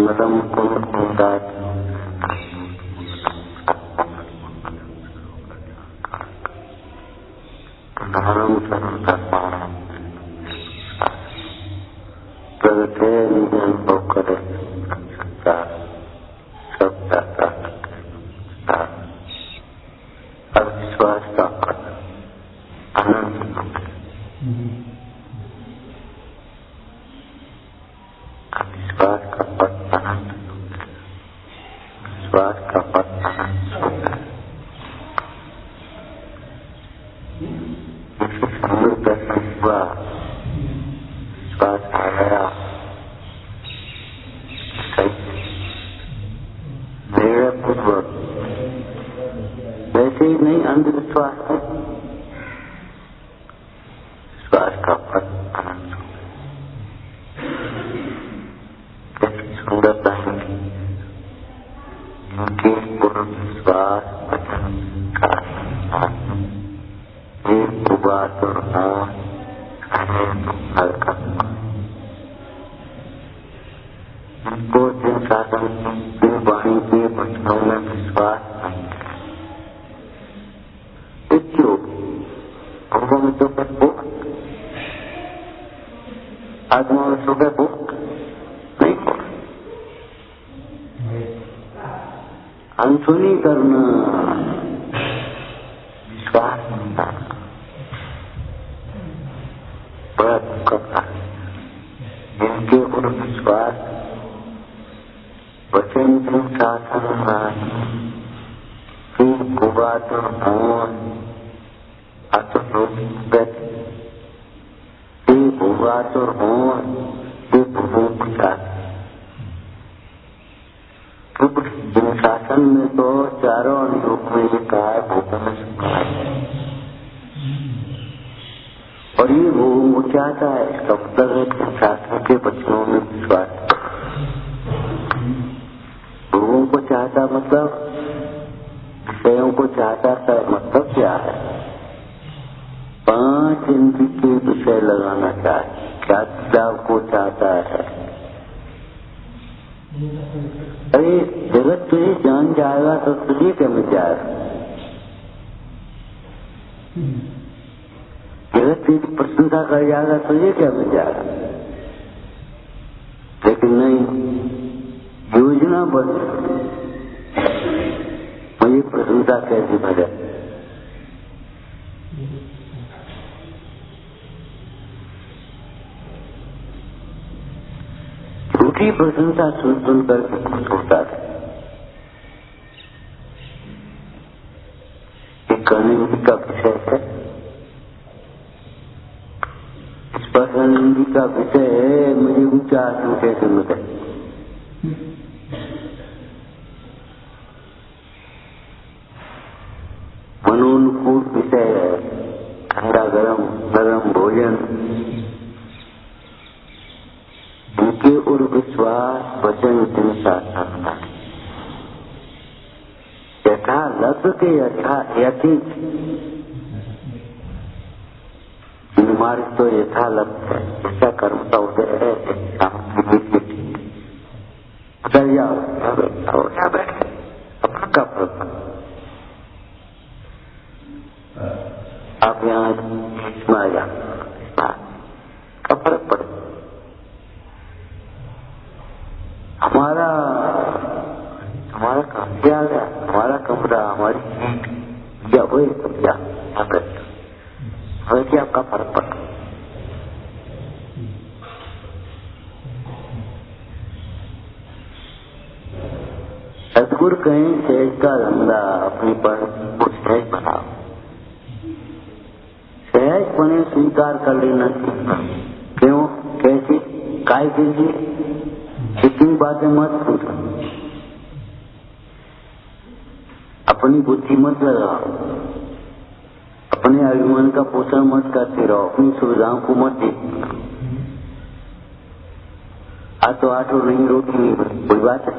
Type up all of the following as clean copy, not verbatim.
नरम कुंदात नरम संतपा प्रगटे निजन पोकरे सब जाता अविश्वास का अनंत अविश्वास का पद अनंत विश्वास का पद अनंत दर्शन हुआ विश्वास आ गया मेरे पूर्वक वैसे ही नहीं अंधविश्वास है विश्वास का पद अनंत कैसी सुंदरता है उनके पूर्ण विश्वास वचन का एक बात और हल्का उनको जिन शासन जिन वाणी के वचनों में विश्वास नहीं है क्यों भोगों में तो भोग आत्मा में सुबह भोग नहीं हो अनसुनी करना विश्वास नहीं करना बड़ा दुख करता है जिनके ऊपर विश्वास वचन शासन फिर गुबात और भवन गुबात और भवन ये भूख जिन शासन में तो चारों अनुयोग में ये कहा है भूखों में सुखा है और ये वो चाहता है इसका मतलब है कि शास्त्र के वचनों में विश्वास लोगों को चाहता मतलब विषयों को चाहता का मतलब क्या है 5 इंद्रिय के विषय लगाना चाहिए क्या को चाहता है अरे जगत तुझे जान जाएगा तो तुझे क्या मिल जाएगा जगत तेरी प्रशंसा कर जाएगा तुझे क्या मिल जाएगा लेकिन नहीं योजना बन मुझे प्रशंसा कैसी भरे झूठी प्रशंसा सुन सुनकर खुश होता है एक कहानी का विषय है इस प्रसंगी का विषय है मुझे ऊंचा आसन कैसे मिले मनोनुकूल विषय है ठंडा गरम भोजन उनके और विश्वास वचन शासन यथा लब्ध के यथायथित हमारे तो यथा लब्ध है ऐसा कर्म का उदय है उधर जाओ क्या बैठे अपना का फर्क आप यहाँ इसमें आ जाओ का फर्क पड़े हमारा काम क्या आ गया हमारा कमरा हमारी सीट या वही क्या हमें क्या आपका फर्क पड़ा सदगुरु कहें सहज का धंधा अपनी पर को सहज बनाओ सहज पने स्वीकार कर लेना सीखना क्यों कैसे काय के लिए कितनी बातें मत पूछो अपनी बुद्धि मत लगाओ अपने अभिमान का पोषण मत करते रहो अपनी सुविधाओं को मत देखो आज तो 8 और नहीं रोटी नहीं बनी कोई बात है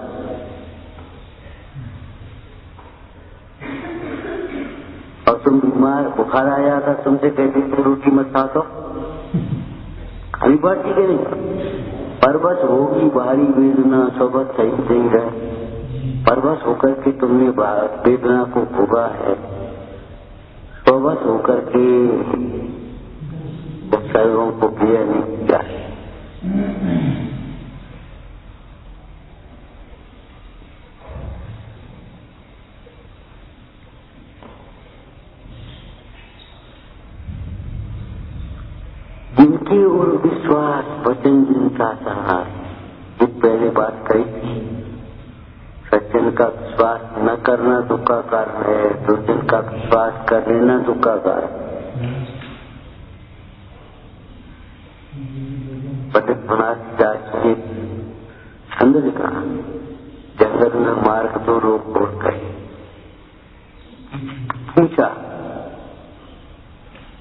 और तुम बीमार बुखार आया था तुमसे कहते थे रोटी मत खा तो खाली बात ठीक है नहीं परवश होगी भारी वेदना सोबत सही सही रहे। परवश होकर के तुमने वेदना को भोगा है, सोबत होकर के सर्वों को प्रिय नहीं किया है। जिनकी ओर विश्वास वचन जिनका सहार, ये पहले बात कही थी। सज्जन का विश्वास न करना दुख का कारण है, दुर्जन का विश्वास कर लेना दुख का कारण। पंडित मनाचार्य ने छंद लिखा, जंगल में मार्ग दो लोग बोल गए। पूछा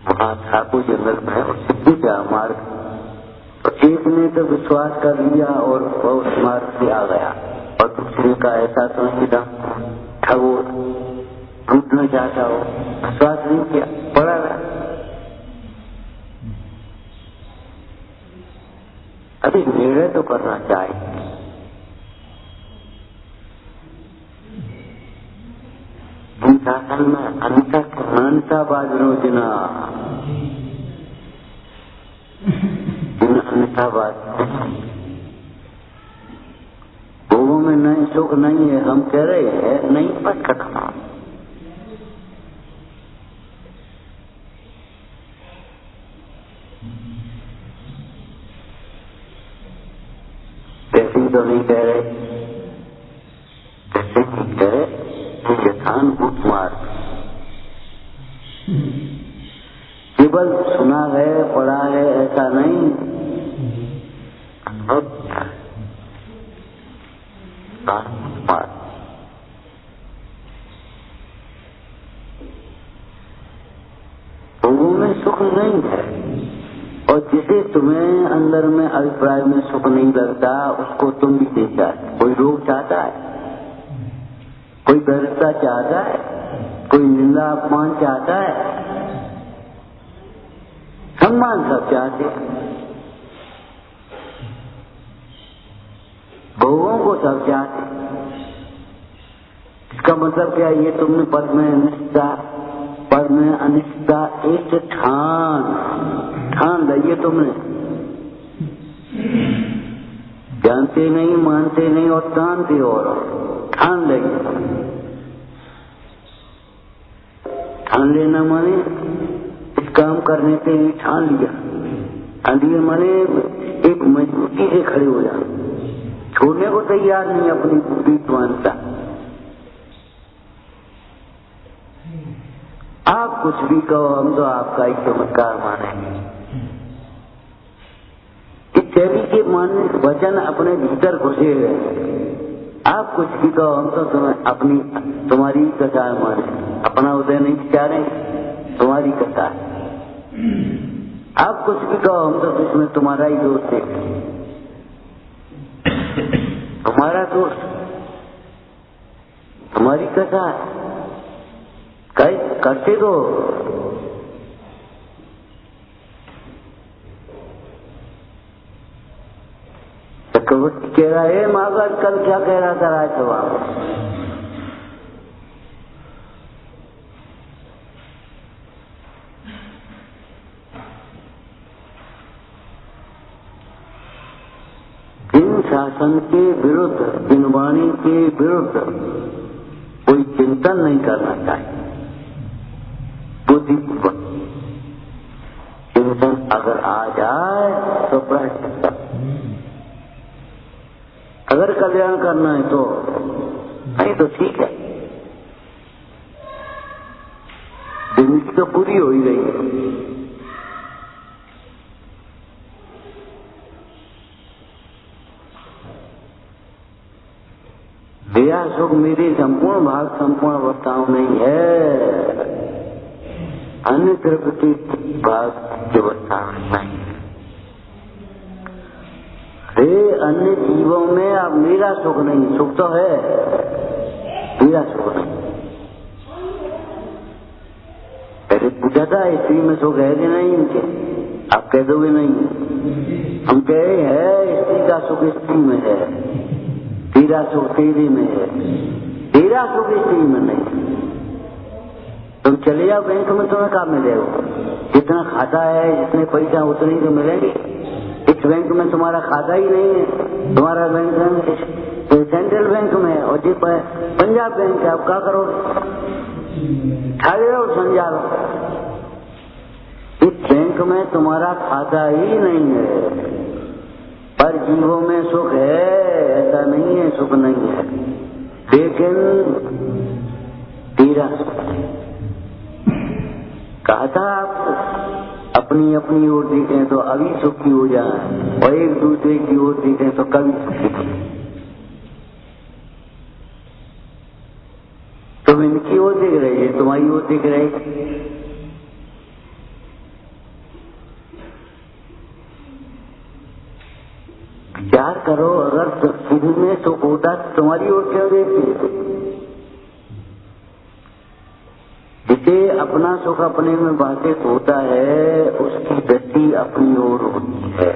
वहां था कोई जंगल में, उससे पूछा मार्ग, तो एक ने तो विश्वास कर लिया और वह उस मार्ग से आ गया, और दूसरे का ऐसा तो नहीं था वो टूटना चाहता हो, विश्वास नहीं किया, पड़ा रहा। अभी निर्णय तो करना चाहिए। शासन में अंतः बाजरोजना भोगों में नहीं सुख नहीं है, हम कह रहे हैं नहीं पर कटना। वैसे तो नहीं कह रहे, वैसे नहीं कह रहे, यथानुभूत मार्ग केवल सुना है पढ़ा है ऐसा नहीं, भोगों में सुख नहीं है, और जिसे तुम्हें अंदर में अभिप्राय में सुख नहीं लगता उसको तुम भी नहीं चाहते। कोई रोग चाहता है, कोई दरिद्रता चाहता है, कोई निंदा अपमान चाहता है, सम्मान सब चाहते हैं, भोगों को सब चाहते। इसका मतलब क्या है? ये तुमने पद में अनिष्टता, पद में अनिष्टता एक ठान लिया तुमने, जानते नहीं मानते नहीं और जानते और ठान लेंगे। ठान लेना माने इस काम करने से ही ठान लिया, अंधेर माने एक मजबूती से खड़े हो जाओ, छोड़ने को तैयार नहीं अपनी विद्वानता। आप कुछ भी कहो, हम तो आपका ही चमत्कार मानेंगे। इस शैली के मानने वचन अपने भीतर घुसे हुए, आप कुछ भी कहो, हम तो तुम्हारी कथा माने, अपना उदय नहीं चाह रहे, तुम्हारी कथा। आप कुछ भी कहो, हम तो इसमें तुम्हारा ही दोष है, तुम्हारा दोष, तुम्हारी कथा करते दो। चक्रवर्ती कह रहा है महाराज कल क्या कह रहा था राजसभा में? जिन शासन के विरुद्ध, जिन वाणी के विरुद्ध कोई चिंतन नहीं करना चाहिए, बुद्धिपूर्वक चिंतन अगर आ जाए तो प्रायश्चित, अगर कल्याण करना है तो नहीं तो ठीक है, जिंदगी तो पूरी हो ही गई है। दया सुख मेरी संपूर्ण भाग संपूर्ण अवस्थाओं नहीं है, अन्य द्रव्य की भाग की अवस्था नहीं है। अन्य जीवों में अब मेरा सुख नहीं, सुख तो है, मेरा सुख नहीं। पहले पूछा था स्त्री में सुख है कि नहीं, इनके आप कह दोगे नहीं। हम कहे है स्त्री का सुख स्त्री में है, तेरा सुख तेरे में है, तेरा सुख स्त्री में नहीं। तुम चले जाओ बैंक में, तुम्हें क्या मिलेगा? जितना खाता है, जितने पैसा उतने तो मिलेंगे। इस बैंक में तुम्हारा खाता ही नहीं है, तुम्हारा बैंक सेंट्रल बैंक में है और जी पंजाब बैंक है। आप क्या करोगे? खाली रहो, समझा लो। इस बैंक में तुम्हारा खाता ही नहीं है, पर जीवों में सुख है, ऐसा नहीं है सुख नहीं है, लेकिन तेरा कहा था आपको अपनी अपनी ओर देखें तो अभी सुखी हो जाए और एक दूसरे की ओर देखें तो कभी सुखी हो। तुम इनकी ओर देख रहे हैं, तुम्हारी ओर देख रहे। विचार करो, अगर शुरू में सुख होता तो तुम्हारी ओर क्यों देखती? जिसे अपना सुख अपने में बाधित होता है उसकी दृष्टि अपनी ओर होती है,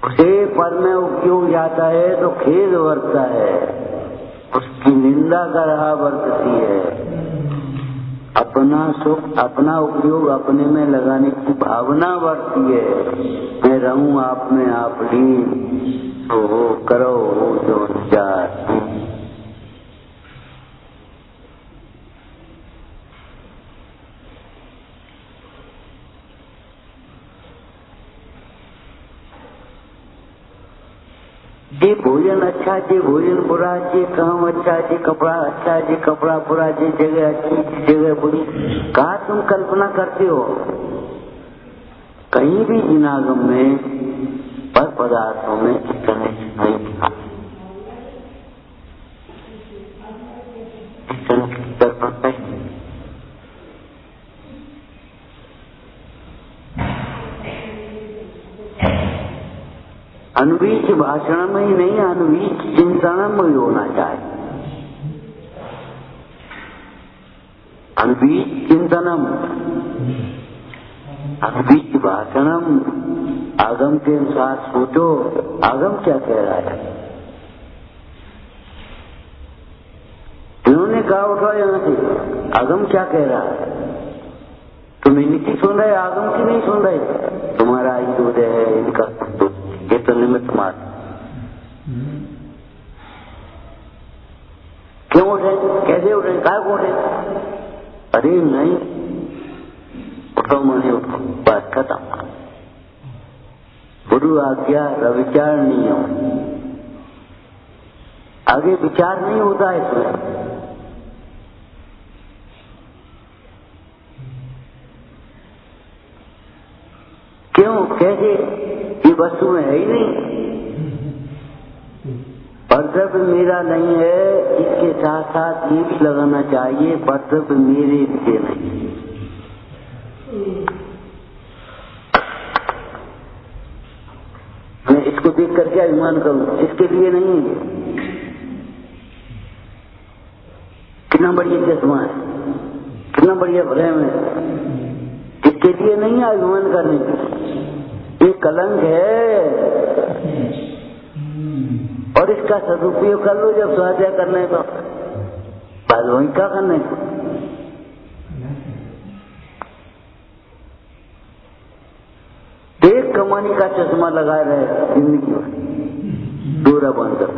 उसे पर में उपयोग जाता है तो खेद बरतता है, उसकी निंदा का रहा बरतती है। अपना सुख अपना उपयोग अपने में लगाने की भावना बढ़ती है। मैं रहूं आप में आप लीन, तो हो करो हो जो विचार। जे भोजन अच्छा, जे भोजन बुरा, जे काम अच्छा, जे कपड़ा अच्छा, जे कपड़ा बुरा, जे जगह अच्छी, जे जगह बुरी। कहा तुम कल्पना करते हो? कहीं भी इनागम में पर पदार्थों में इतने नहीं था। अनवीच भाषण में ही नहीं, अनवीच चिंतन में होना चाहिए। अनवीच चिंतनम, अनवीच भाषणम। आगम के अनुसार सोचो, आगम क्या कह रहा है। इन्होंने कहा उठो यहाँ से, आगम क्या कह रहा है। तुम इनकी सुन रहे, आगम की नहीं सुन रहे। तुम्हारा ही दूध है, इनका ये तो निमित्त मात्र। क्यों उठे, कैसे उठे, काय को उठे? अरे नहीं, उठो मने उठो, बात खत्म। गुरु आज्ञा विचार नहीं हो, आगे विचार नहीं होता है इसमें। क्यों, कैसे? ये वस्तु में है ही नहीं। कर्तव्य मेरा नहीं है, इसके साथ साथ ये भी लगाना चाहिए कर्तव्य मेरे लिए नहीं। मैं इसको देख करके अभिमान करूं, इसके लिए नहीं है। कितना बढ़िया चश्मा है, कितना बढ़िया फ्रेम है, इसके लिए नहीं है अभिमान करने की। ये कलंक है और इसका सदुपयोग कर लो जब स्वाध्याय करने तो। बाद वही क्या करने? एक कमानी का चश्मा लगाए रहे जिंदगी में, दूरा बांधकर।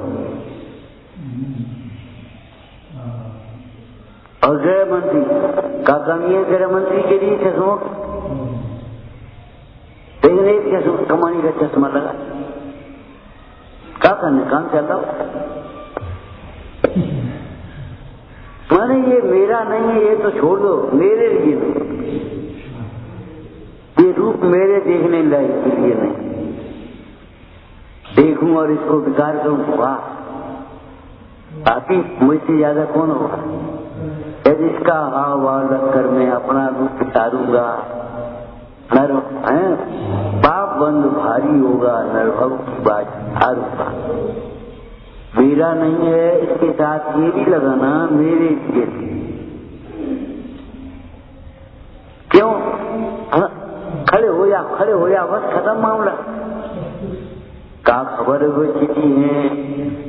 और गृह मंत्री का काम ये, गृह मंत्री के लिए चश्मों, लेकिन एक चश्मा कमानी का चश्मा लगा, क्या करने, काम चलता। माने ये मेरा नहीं है, ये तो छोड़ दो, मेरे लिए नहीं। ये रूप मेरे देखने लायक के लिए नहीं। देखूं और इसको विकार करूं, वाह बाकी मुझसे ज्यादा कौन होगा। यदि इसका हाव भाव रखकर मैं अपना रूप उतारूंगा, नर है पाप बंद भारी होगा, नरभव की बात हारूंगा। मेरा नहीं है, इसके साथ ये भी लगाना मेरे लिए। क्यों? खड़े हो जा, बस खत्म मामला। का खबर है चिट्ठी है,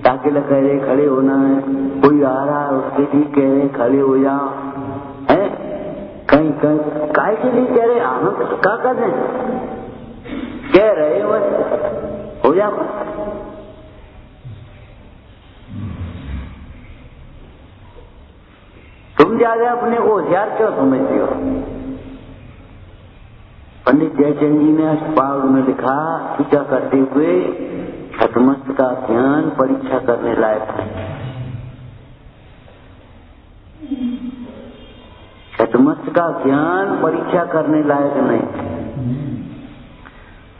ताकि कह रहे खड़े होना है, कोई आ रहा है उसके लिए कह रहे खड़े हो जा, है कहीं काय के लिए कह रहे, हम क्या कर रहे, कह रहे बस हो जा। तुम ज्यादा अपने को होशियार क्यों समझते हो? पंडित जयचंद जी ने अष्टपाद में लिखा, टीका करते हुए, छठमस्त का ज्ञान परीक्षा करने लायक है। छठमस्त का ज्ञान परीक्षा करने लायक नहीं,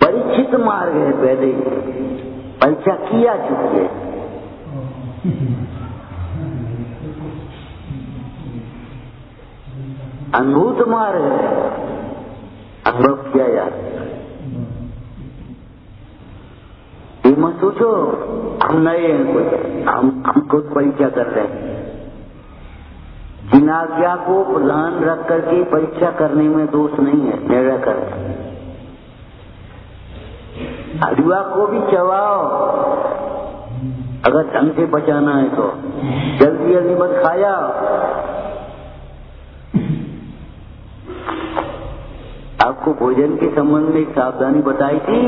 परीक्षित मार्ग है, पहले परीक्षा किया चुकी है। अनुभूत मार्ग है, अनुभव किया जाता। ये मत सोचो हम नए हैं, कोई हम खुद परीक्षा कर रहे हैं। जिन आज्ञा को प्रधान रख करके परीक्षा करने में दोष नहीं है, निर्णय करते। हलवा को भी चबाओ, अगर ढंग से बचाना है तो जल्दी जल्दी मत खाया। आपको भोजन के संबंध में एक सावधानी बताई थी,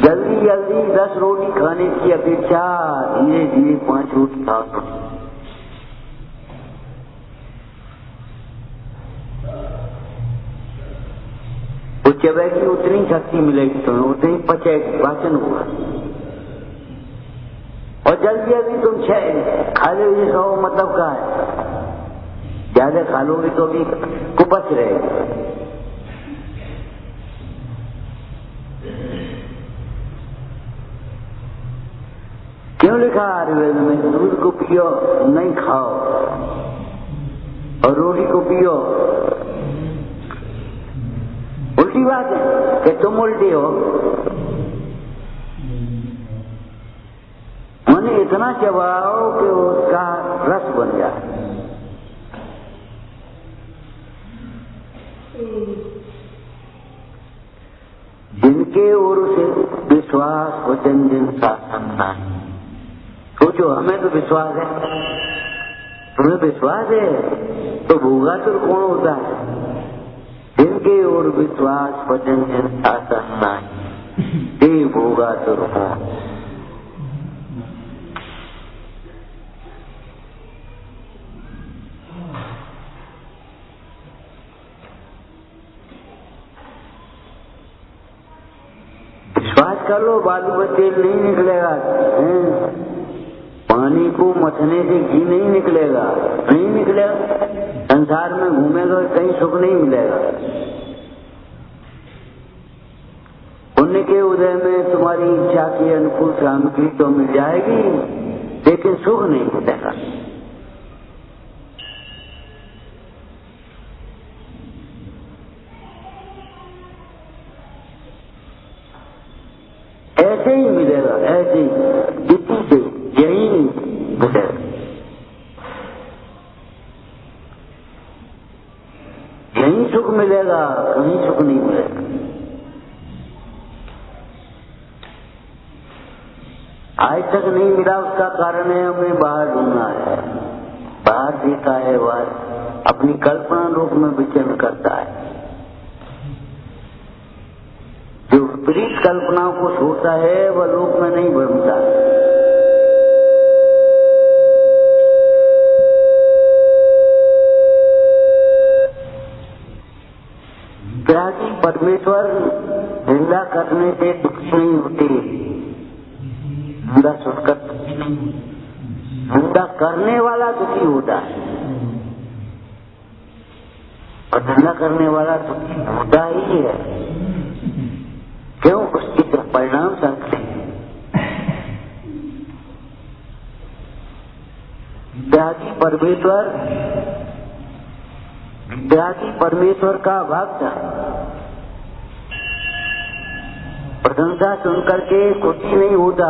जल्दी जल्दी 10 रोटी खाने की अपेक्षा धीरे धीरे 5 रोटी खाओ। वो चबेगी उतनी शक्ति मिलेगी तुम्हें, उतनी पचेगी, पाचन होगा। और जल्दी जल्दी तुम 6 खा लोगे, 100 मतलब क्या है, ज्यादा खा लोगे तो भी कुपच रहेगा। क्यों लिखा आयुर्वेद में, दूध को पियो नहीं खाओ और रोटी को पियो। उल्टी बात है कि तुम उल्टी हो, मैंने इतना चबाओ कि उसका रस बन जाए। जिनके ओर से विश्वास वचन जिन शासन नहीं। सोचो हमें तो विश्वास है, तुम्हें विश्वास है तो भोगासुर कौन होता है? जिनके ओर विश्वास वचन जिन शासन नहीं, ये भोगासुर कौन? कर लो, बालू में तेल नहीं निकलेगा, पानी को मथने से घी नहीं निकलेगा, नहीं निकलेगा। संसार में घूमेगा कहीं सुख नहीं मिलेगा। पुण्य के उदय में तुम्हारी इच्छा के अनुकूल सामग्री तो मिल जाएगी, लेकिन सुख नहीं मिलेगा। ऐसे ही मिलेगा, ऐसे ही इसी से यही मिलेगा। यही सुख मिलेगा, कहीं सुख नहीं मिलेगा। आज तक नहीं मिला, उसका कारण है हमें बाहर ढूंढना है। बाहर देखा है, बाहर अपनी कल्पना लोक में विचरण करता है। जो विपरीत कल्पनाओं को छोड़ता है वह लोक में नहीं बढ़ता। त्यागी परमेश्वर निंदा करने से दुखी नहीं होते, निंदा सुनकर दुखी नहीं, निंदा करने वाला दुखी होता है और निंदा करने वाला दुखी होता ही है। क्यों? उसके परिणाम संकट है। त्यागी परमेश्वर का भक्त प्रशंसा सुनकर के खुशी नहीं होता।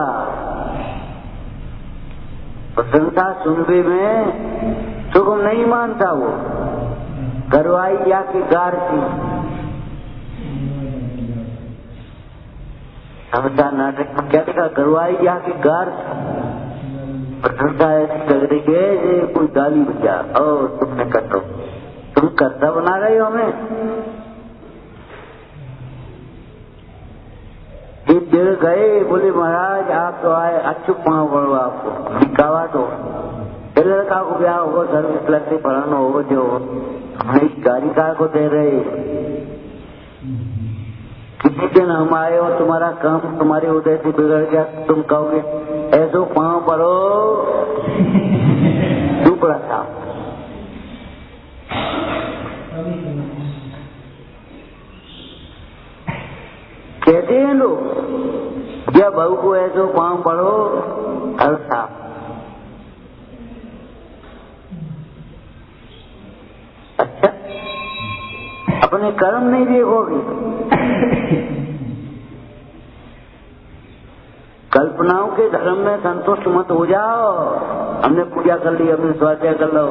प्रशंसा सुनने में सुख नहीं मानता वो। करवाई या कि गार की समाचार नाटक में क्या देखा, करवाई जाके कार प्रशंसा ऐसी लग रही है ये कोई गाली बजा और तुमने कर दो, तुम कर्ता बना रहे हो हमें। एक जगह गए, बोले महाराज आप तो आए, अच्छु पाँव पड़ो आपको दिखावा दो, लड़का को ब्याह होगा, सर्विस लगते पढ़ाना होगा, जो हमने इस गाड़ी कार को दे रहे। किसी दिन हम आए और तुम्हारा काम तुम्हारे उदय से बिगड़ गया, तुम कहोगे ऐसो पाँव पड़ो दुबड़ा था। कहते हैं लोग, या बहू को ऐसो पाँव पड़ो हर साफ। अच्छा, अपने कर्म नहीं देखोगे, कल्पनाओं के धर्म में संतुष्ट मत हो जाओ। हमने पूजा कर ली, हमने स्वाध्याय कर लो।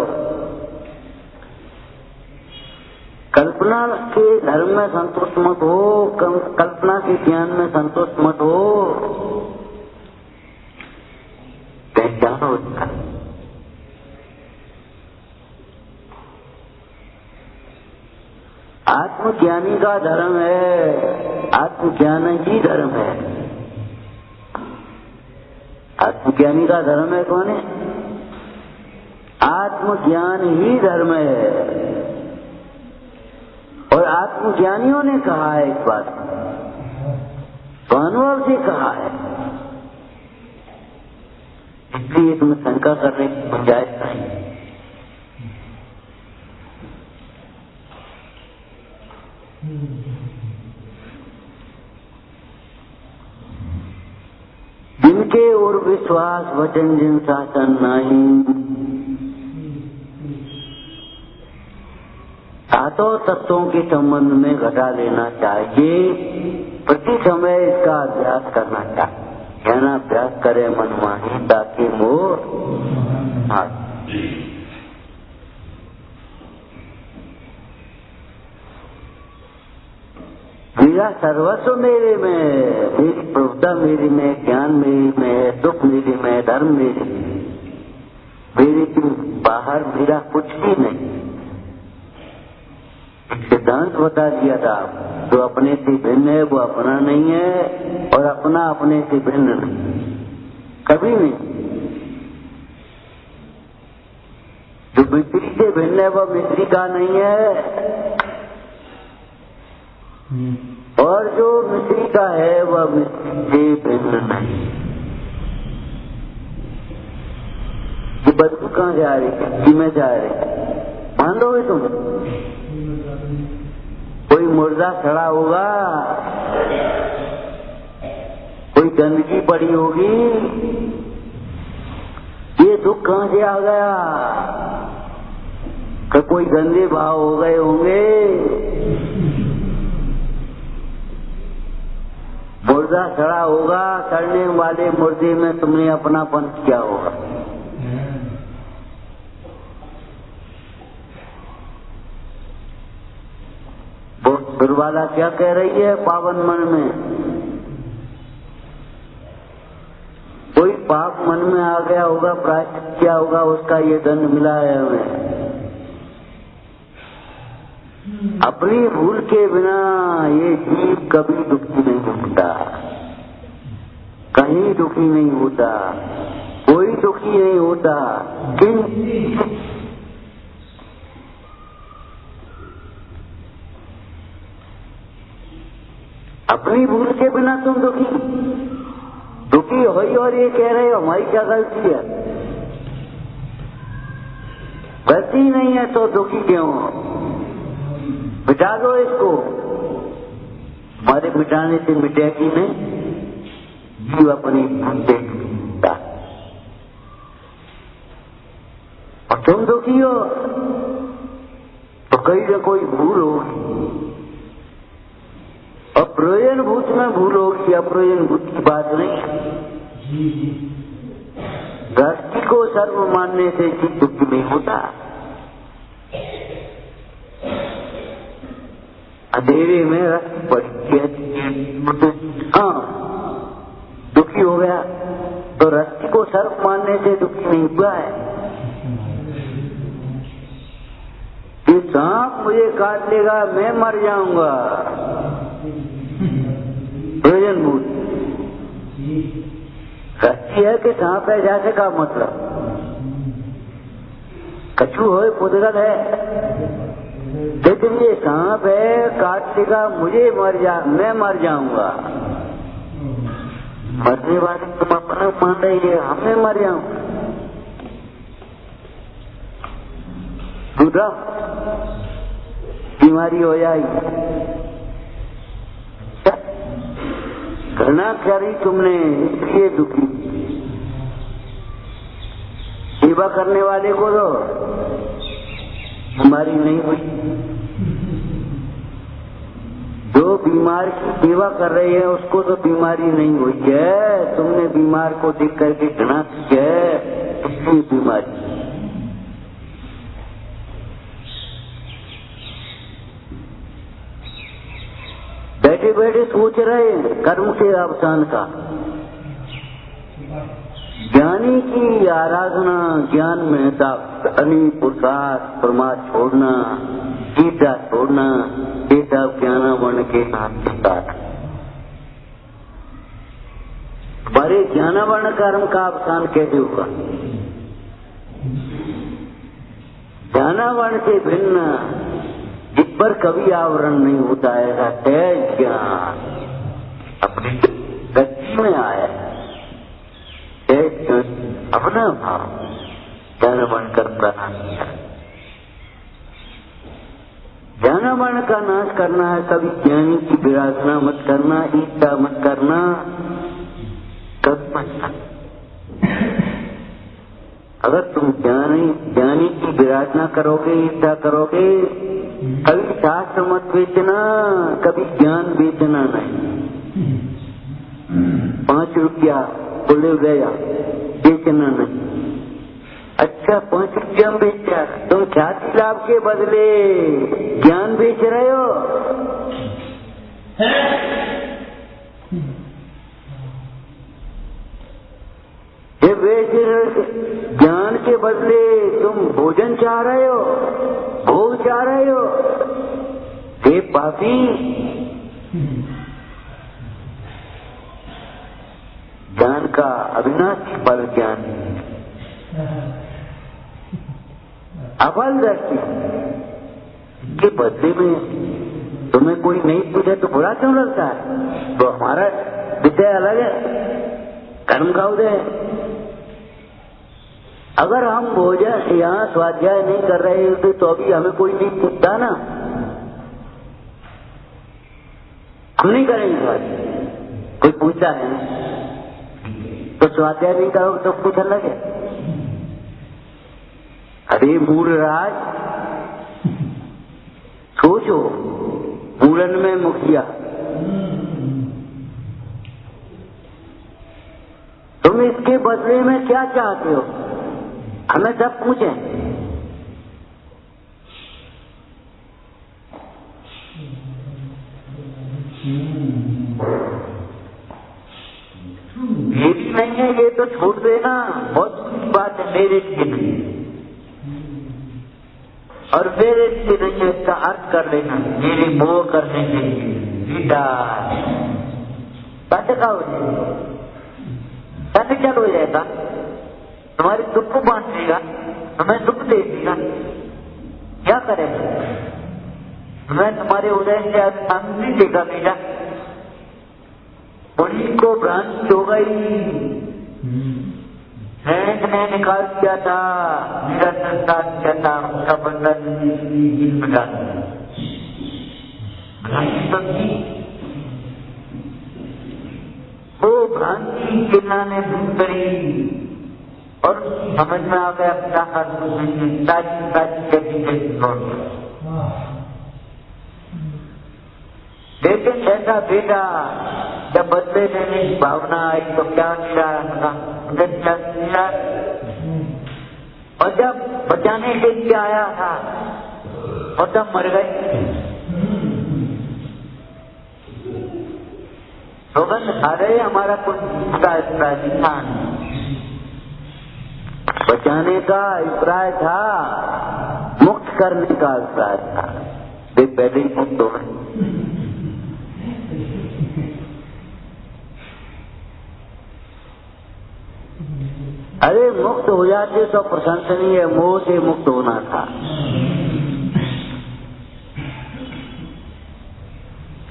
कल्पना के धर्म में संतुष्ट मत हो, कल्पना के ज्ञान में संतुष्ट मत हो। पहचान होता है आत्मज्ञानी का धर्म है, आत्मज्ञान ही धर्म है। आत्मज्ञानी का धर्म है कौन है? आत्मज्ञान ही धर्म है। और आत्मज्ञानियों ने कहा है इस बात, अनुभव से कहा है, इसलिए तुम शंका करने की गुंजाइश नहीं। जिनके और विश्वास वचन जिन शासन नहीं, सातों तत्वों के संबंध में घटा लेना चाहिए। प्रति समय इसका अभ्यास करना चाहिए। कहना अभ्यास करे मनमानी ताकि मोह मेरा सर्वस्व मेरे में, मेरी प्रभुता मेरी में, ज्ञान मेरी में, दुख मेरी में, धर्म मेरी में, मेरे की बाहर मेरा कुछ भी नहीं। सिद्धांत बता दिया था, जो अपने से भिन्न है वो अपना नहीं है, और अपना अपने से भिन्न नहीं, कभी नहीं। जो मिस्त्री से भिन्न है वह मिस्त्री का नहीं है, और जो मिस्त्री का है वह मिस्त्री से भिन्न नहीं। ये बदबू कहाँ जा रही है, कि मैं जा रही है, मान लोगे तुम? कोई मुर्दा खड़ा होगा, कोई गंदगी पड़ी होगी, ये दुख कहाँ से आ गया? कि कोई गंदे भाव हो गए होंगे। मुर्दा खड़ा होगा, करने वाले मुर्दे में तुमने अपनापन किया होगा। वो दुर्वाला क्या कह रही है पावन मन में? कोई पाप मन में आ गया होगा, प्रायश्चित किया होगा, उसका ये दंड मिला है हमें। अपनी भूल के बिना ये जीव कभी दुखी नहीं होता, कहीं दुखी नहीं होता, कोई दुखी नहीं होता। अपनी भूल के बिना तुम दुखी हो, और ये कह रहे हो हमारी क्या गलती है? गलती नहीं है तो दुखी क्यों हो? मिटा दो इसको। हमारे मिटाने से मिटेगी नहीं, जीव अपनी देखता। और तुम दुखी हो तो कहीं न कोई भूल होगी, और प्रयोजन भूत में भूल होगी, अप्रयोजन भूत की बात नहीं। दृष्टि को सर्व मानने से जीव दुखी नहीं होता। अंधेरे में रस पड़ी है, हाँ दुखी हो गया तो रस्सी को सर्प मारने से दुखी नहीं हुआ है कि सांप मुझे काट लेगा, मैं मर जाऊंगा। प्रयोजन मूल रस्सी है कि सांप है, जैसे का मतलब कछू हो पुदगल है, लेकिन ये सांप है काट लेगा, मैं मर जाऊंगा। मरने वाले तुम अपना मान रही है, हमें मर जाऊंगा। दूसरा बीमारी हो जाएगी, घृणा करी तुमने इसलिए दुखी। सेवा करने वाले को तो बीमारी नहीं हुई, जो बीमार की सेवा कर रहे हैं उसको तो बीमारी नहीं हुई है। तुमने बीमार को देख करके घृणा की है, इसलिए बीमारी। बैठे बैठे सोच रहे हैं कर्म के अवसान का। ज्ञानी की आराधना, ज्ञान में अनिल पुरुषार्थ परमार्थ छोड़ना, गीता छोड़ना, ये सब ज्ञान वर्ण के साथ के साथ बड़े ज्ञान वर्ण कर्म का अवसान कैसे होगा? ज्ञान वर्ण से भिन्न जिस पर कभी आवरण नहीं होता है, तेज ज्ञान अपनी गति में आया, अपना भाव ज्ञान वर्ण कर्म का नाश किया। ज्ञान वर्ण का नाश करना है, कभी ज्ञानी की विराधना मत करना, ईर्ष्या मत करना, कभी मत करना। अगर तुम ज्ञानी की विराधना करोगे, ईर्ष्या करोगे, कभी शास्त्र मत बेचना, कभी ज्ञान बेचना नहीं। 5 रुपया बोले गया बेचना नहीं। अच्छा 5 रुपया में बेचा, तुम ख्याति लाभ के बदले ज्ञान बेच रहे हो। ये बेच ज्ञान के बदले तुम भोजन चाह रहे हो, भोग चाह रहे हो। हे पापी, ज्ञान का अविनाशी फल ज्ञान अफल दृष्टि के बदले में तुम्हें कोई नहीं पूछे तो बुरा क्यों लगता है? तो हमारा विषय अलग है, कर्म का उदय है। अगर हम भोजन यहाँ स्वाध्याय नहीं कर रहे होते तो अभी हमें कोई नहीं पूछता ना, हम नहीं करेंगे स्वाध्याय, कोई पूछता है ना, तो स्वाध्याय नहीं करोगे तो कुछ अलग है। अरे मूलराज सोचो, मूलन में मुखिया, तुम इसके बदले में क्या चाहते हो? हमें सब पूछें। ये भी नहीं है, ये तो छोड़ देना, बहुत बात है, मेरे लिए नहीं और मेरे लिए नहीं है, इसका अर्थ कर लेना, मेरे मोह करने के लिए बात का हो जाएगा, क्या हो जाएगा? तुम्हारे दुख को बांट देगा, तुम्हें दुख दे देगा, क्या करेगा? मैं तुम्हारे उदय से आज शांति देगा बेटा, उन्हीं को भ्रांति हो गई। सैनिक ने निकाल दिया था, मेरा संसार किया था, उसका बंधन मिटा दिया। वो भ्रांति जिन्ना ने दूर करी और समझ में आ गया अपना लेकिन ऐसा बेटा जब बदले लेने की भावना आई तो क्या मिला? और जब बचाने के लिए आया था और तब मर गए। सौगंध खा रहे, हमारा कुछ अभिप्राय था, बचाने का अभिप्राय था, मुक्त करने का अभिप्राय था। वे पहले ही मुक्त हो गए। अरे मुक्त हो जाते तो प्रशंसनीय, मोह से मुक्त होना था।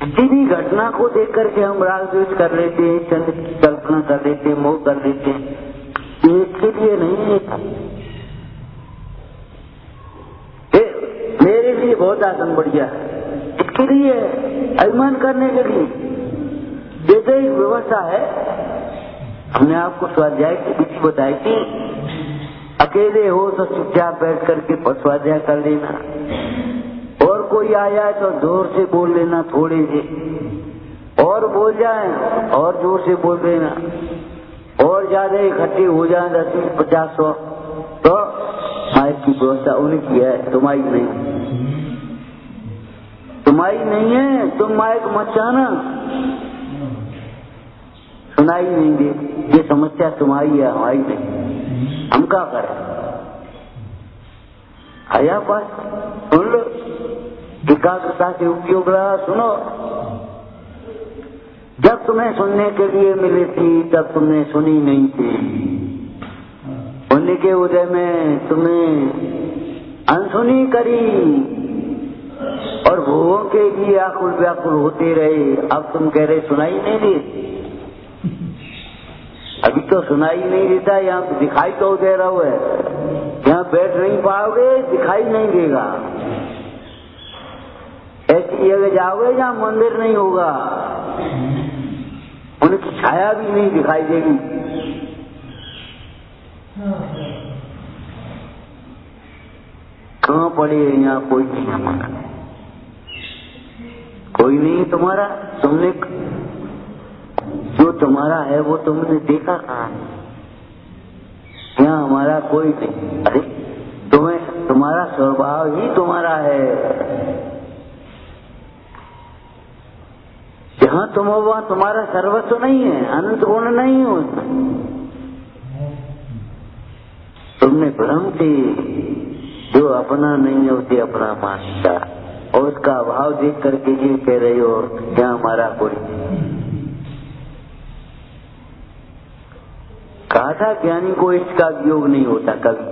किसी भी घटना को देख करके हम राग द्वेष कर लेते हैं, चंद की कल्पना कर लेते हैं, मोह कर लेते हैं, ये इसके लिए नहीं है। मेरे लिए बहुत आसन बढ़िया, इसके लिए अभिमान करने के लिए जैसे एक व्यवस्था है। हमने आपको स्वाध्याय की विधि बताई थी, अकेले हो तो चुपचाप बैठ करके स्वाध्याय कर लेना, और कोई आ जाए तो जोर से बोल लेना, थोड़े से और बोल जाए और जोर से बोल देना, और ज्यादा इकट्ठे हो जाए 10, 50, 100 तो माइक की व्यवस्था उनकी है, तुम्हारी नहीं। तुम्हारी नहीं है, तुम माइक मत चाहना, सुनाई नहीं दे। ये समस्या तुम्हारी है, हमारी नहीं। हम क्या करें? आया पास सुन लो, एकाग्रता से उपयोग रहा, सुनो। जब तुम्हें सुनने के लिए मिली थी तब तुमने सुनी नहीं थी। सुनने के उदय में तुम्हें अनसुनी करी और भोगों के लिए आकुल व्याकुल होते रहे। अब तुम कह रहे सुनाई नहीं दी। अभी तो सुनाई नहीं देता, यहाँ दिखाई तो दे रहा है, यहाँ बैठ नहीं पाओगे, दिखाई नहीं देगा। ऐसी जगह जाओगे जहाँ मंदिर नहीं होगा, उनकी छाया भी नहीं दिखाई देगी। कहाँ पड़े यहाँ? कोई नहीं हमारा, कोई नहीं तुम्हारा। तुमने जो तुम्हारा है वो तुमने देखा कहाँ? यहाँ हमारा कोई नहीं। अरे तुम्हारा स्वभाव ही तुम्हारा है। जहाँ तुम हो वहाँ तुम्हारा सर्वस्व नहीं है, अनंत गुण नहीं हो। तुमने भ्रम से जो अपना नहीं है उसे अपना मानता, और उसका अभाव देख करके ये कह रहे हो यहाँ हमारा कोई नहीं। कहा था ज्ञानी को इसका वियोग नहीं होता कभी।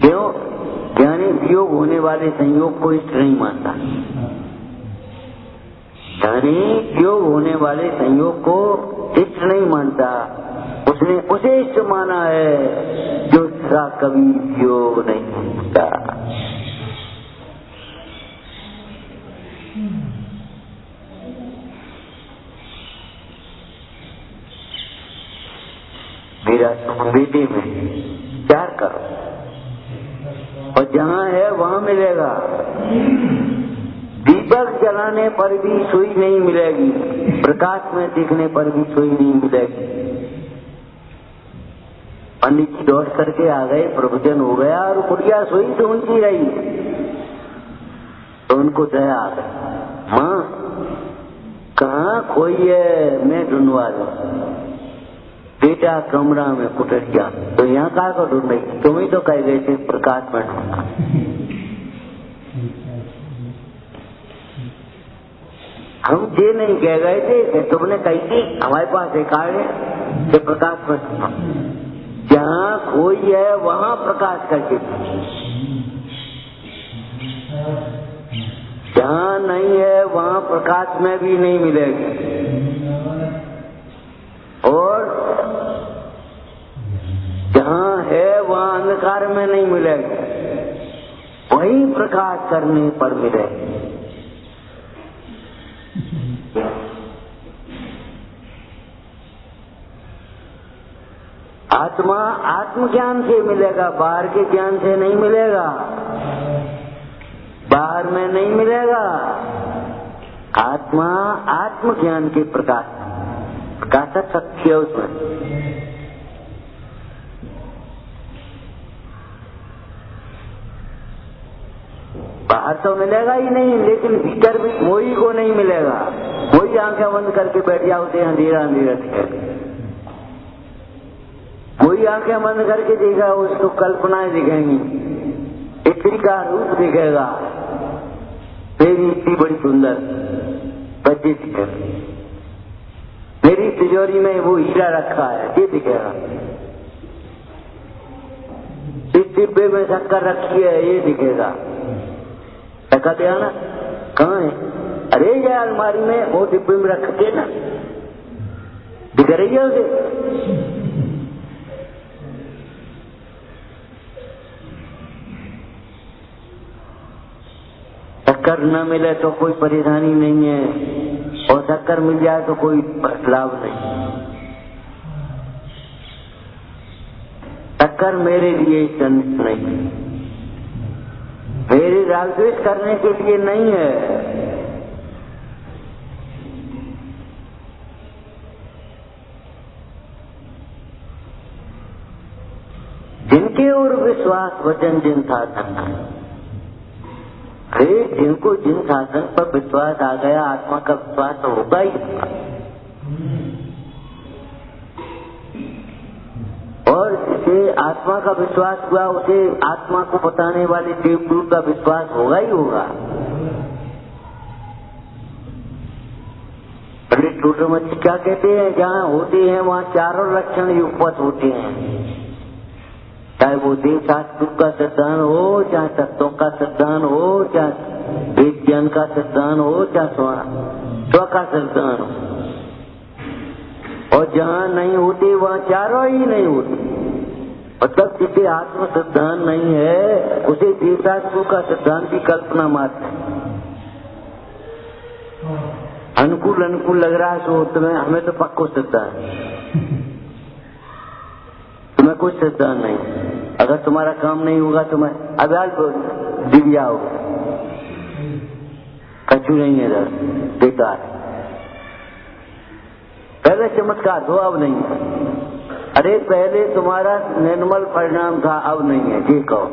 क्यों? ज्ञानी वियोग होने वाले संयोग को इष्ट नहीं मानता। ज्ञानी वियोग होने वाले संयोग को इष्ट नहीं मानता, उसने उसे इष्ट माना है जो उसका कभी वियोग नहीं होता। मेरा बेटे में प्यार करो, और जहाँ है वहाँ मिलेगा। दीपक जलाने पर भी सुई नहीं मिलेगी, प्रकाश में दिखने पर भी सुई नहीं मिलेगी। पंडित जी दौड़ करके आ गए, प्रवचन हो गया और बुढ़िया सुई ढूंढती रही, तो उनको दया आ गई। माँ कहाँ खोई है, मैं ढूंढवा दूं। बेटा कमरा में कुटरिया, तो यहाँ कहाँ को ढूंढ रही? तुम ही तो कह गए थे प्रकाश में ढूंढना। हम ये नहीं कह गए थे कि तुमने कही थी हमारे पास एक कार्ड है कि प्रकाश में ढूंढना। जहाँ कोई है वहाँ प्रकाश करके, जहाँ नहीं है वहाँ प्रकाश में भी नहीं मिलेगी, और जहाँ है वहाँ अंधकार में नहीं मिलेगी, वही प्रकाश करने पर मिलेगी। आत्मा आत्मज्ञान से मिलेगा, बाहर के ज्ञान से नहीं मिलेगा, बाहर में नहीं मिलेगा। आत्मा आत्मज्ञान के प्रकाशक शक्ति है उसमें। बाहर तो मिलेगा ही नहीं, लेकिन भीतर भी मोही को नहीं मिलेगा। मोही कोई आंखें बंद करके बैठ जाओ उसे अंधेरा अंधेरा दिखेगा, कोई आंखें बंद करके देगा उसको कल्पनाएं दिखेंगी, स्त्री का रूप दिखेगा, मेरी इतनी बड़ी सुंदर बच्ची दिखेगा, मेरी तिजोरी में वो हीरा रखा है ये दिखेगा, इस डिब्बे में शक्कर रखी है ये दिखेगा। टका दिया ना, कहाँ है? अरे ये अलमारी में वो डिब्बे में रख के ना, दिख रही है उसे। शक्कर न मिले तो कोई परेशानी नहीं है, और शक्कर मिल जाए तो कोई लाभ नहीं। शक्कर मेरे लिए नहीं, मेरे राग द्वेष करने के लिए नहीं है। जिनके ओर विश्वास वचन जिन साधन, अरे जिनको जिन साधन पर विश्वास आ गया, आत्मा का विश्वास तो होगा ही, और जिसे आत्मा का विश्वास हुआ उसे आत्मा को बताने वाले देवदूत का विश्वास होगा ही होगा। पंडित टूटमची क्या कहते हैं, जहाँ होते हैं वहाँ चारों लक्षण युगपत होते हैं, चाहे वो देव शास्त्र का सिद्धांत हो, चाहे तत्वों का सिद्धांत हो, चाहे वेद ज्ञान का सिद्धांत हो, चाहे स्व का सिद्धांत हो, और जहाँ नहीं होते वहाँ चारों ही नहीं होते। मतलब जिसे आत्म सिद्धांत नहीं है उसे देवशास्त्र का सिद्धांत की कल्पना मात्र है। अनुकूल अनुकूल लग रहा है सो तुम्हें, हमें तो पक्को सिद्धांत, तुम्हें कुछ सिद्धांत नहीं। अगर तुम्हारा काम नहीं होगा तो मैं अब्याल दिव्या होगा, कछु नहीं है दर बेकार। पहले चमत्कार दो, अब नहीं है। अरे पहले तुम्हारा निर्मल परिणाम था, अब नहीं है, ये कहो।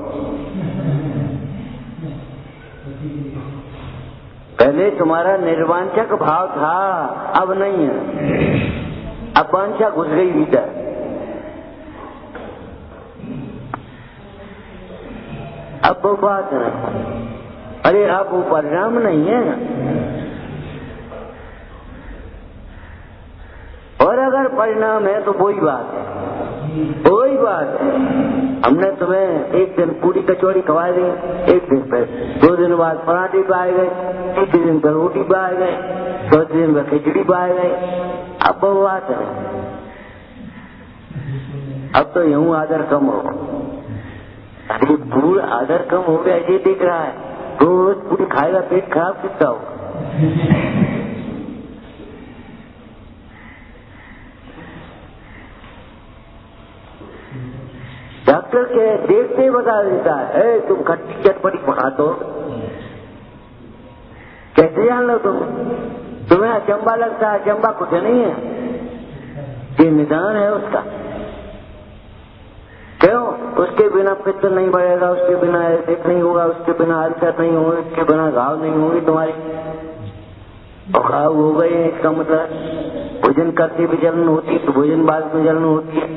पहले तुम्हारा निर्वांछक भाव था, अब नहीं है, अब वांछा घुस गई भीतर। अब वो बात है, अरे अब वो परिणाम नहीं है। और अगर परिणाम है तो वही बात है, वही बात है। हमने तुम्हें एक दिन पूरी कचौड़ी खवा दी, एक दिन पर 2 दिन बाद पराठे पाए गए, 3 दिन पर रोटी पाए गए, 4 दिन पर खिचड़ी पाए गए। अब वो बात है, अब तो यूं आदर कम हो। अरे पूरा आदर कम हो गया ये दिख रहा है, रोज पूरी खाएगा पेट खराब कितना होगा। डॉक्टर के देखते ही बता देता है, तुम खट्टी चटपटी खा दो। कैसे जान लो तुम्हें अचंबा लगता है? अचंबा कुछ नहीं है, ये निदान है उसका। क्यों? उसके बिना पित्त नहीं बढ़ेगा, उसके बिना एसिड नहीं होगा, उसके बिना अल्सर नहीं होगा, उसके बिना घाव नहीं होगी तुम्हारी। और घाव हो गए इसका मतलब भोजन करते भी जलन होती है, तो भोजन बाद में जलन होती है।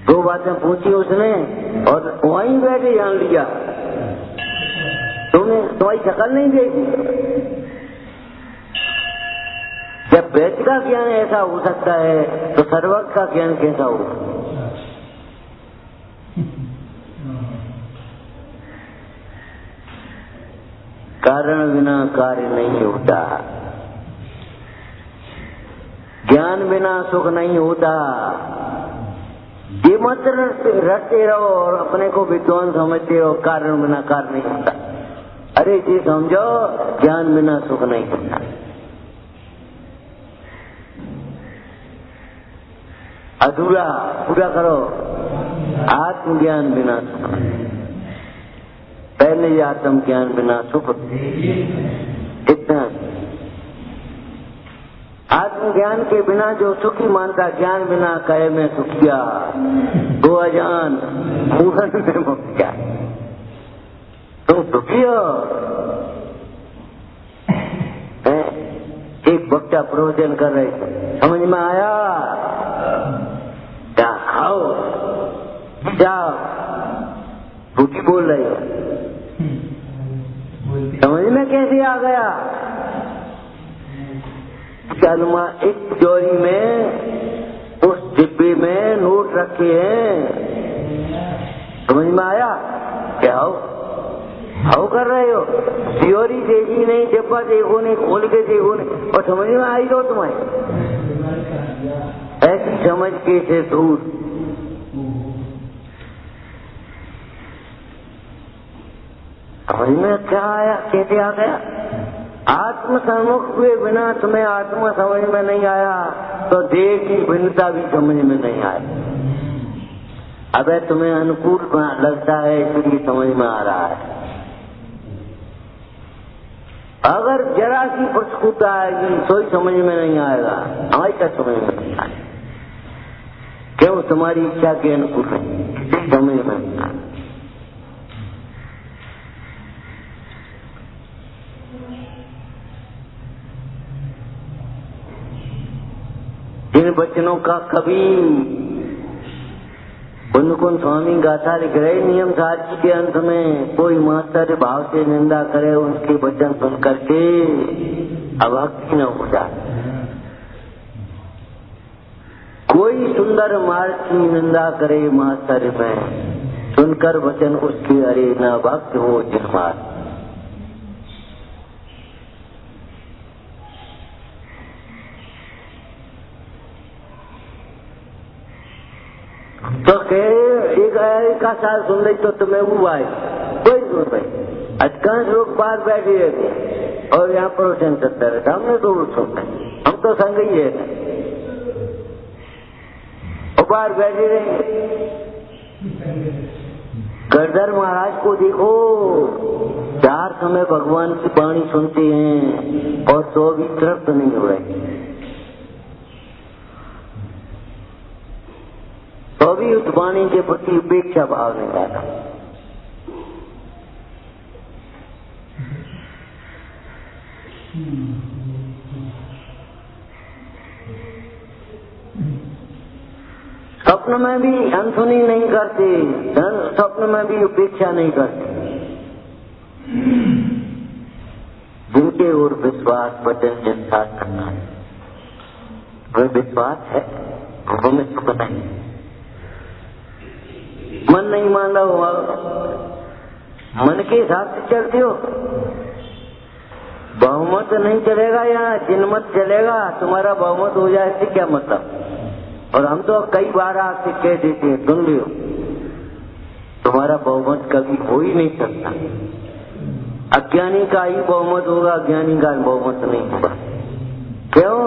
2 बातें पूछी उसने और वहीं बैठे जान लिया। तुमने तुम्हारी शक्ल नहीं देखी। जब वेद का ज्ञान ऐसा हो सकता है तो सर्वज्ञ का ज्ञान कैसा होगा? कारण बिना कार्य नहीं होता, ज्ञान बिना सुख नहीं होता। ये मत रटते रहो और अपने को विद्वान समझते हो, कारण बिना कार्य नहीं होता। अरे जी समझो, ज्ञान बिना सुख नहीं होता। अधूरा पूरा करो, आत्मज्ञान बिना सुख नहीं। पहले आत्म ज्ञान बिना सुख, इतना आत्मज्ञान के बिना जो सुखी मानता, ज्ञान बिना कहे मैं सुखिया, वो अजान मूढ़न में मुखिया। तुम सुखी हो, वक्ता प्रवचन कर रहे थे, समझ में आया? क्या खाओ जाओ, झूठी बोल रहे हो, समझ में कैसे आ गया? एक तिजोरी में, उस डिब्बे में नोट रखे हैं, समझ में आया? क्या हाउ कर रहे हो? तिजोरी देखी नहीं, डिब्बा देखो नहीं, खोल के देखो नहीं, और समझ में आई दो तुम्हें? ऐसी समझ के से दूर। समझ में क्या आया? कैसे आ गया? आत्म सम्मुख हुए बिना तुम्हें आत्मा समझ में नहीं आया तो देह की भिन्नता भी समझ में नहीं आई। अब तुम्हें अनुकूल लगता है इसलिए समझ में आ रहा है। अगर जरा सी प्रतिकूलता आएगी तो ही समझ में नहीं आएगा। हमारी क्या समझ में नहीं आएगा? क्यों? तुम्हारी इच्छा के अनुकूल नहीं, समझ में नहीं आएगा। इन वचनों का कभी कुंद स्वामी गाथा लिख रहे, नियम साधकी के अंत में कोई मास्टर भाव से निंदा करे, उनके वचन सुन करके अभक्ति न हो जाए। कोई सुंदर मार्ग की निंदा करे मास्टर में, सुनकर वचन उसके अरे न भक्त हो जिनमार। तो एक का साल सुन रही तो तुम्हें वो आए, कोई सुन रही। अधिकांश लोग बाहर बैठे रहते और यहाँ प्रवचन करते रहते, हमने तो सुनते, हम तो संग ही है और बाहर बैठे रहेंगे। गढ़धर महाराज को देखो, 4 समय भगवान की वाणी सुनते हैं और तो भी तृप्त नहीं हो रहे, तो भी उस वाणी के प्रति उपेक्षा भाव नहीं आता। स्वप्न में भी अनसुनी नहीं करते, स्वप्न में भी उपेक्षा नहीं करते। जिनके ओर विश्वास वचन जिनसात करना है, वह विश्वास है, हमें सुख नहीं। मन नहीं मान रहा हुआ, मन के हिसाब से चलते हो, बहुमत नहीं चलेगा, यहाँ जिनमत चलेगा। तुम्हारा बहुमत हो जाए इससे क्या मतलब? और हम तो कई बार आपसे कह देते हैं, सुन लियो, तुम्हारा बहुमत कभी हो ही नहीं सकता। अज्ञानी का ही बहुमत होगा, ज्ञानी का बहुमत नहीं होगा। क्यों?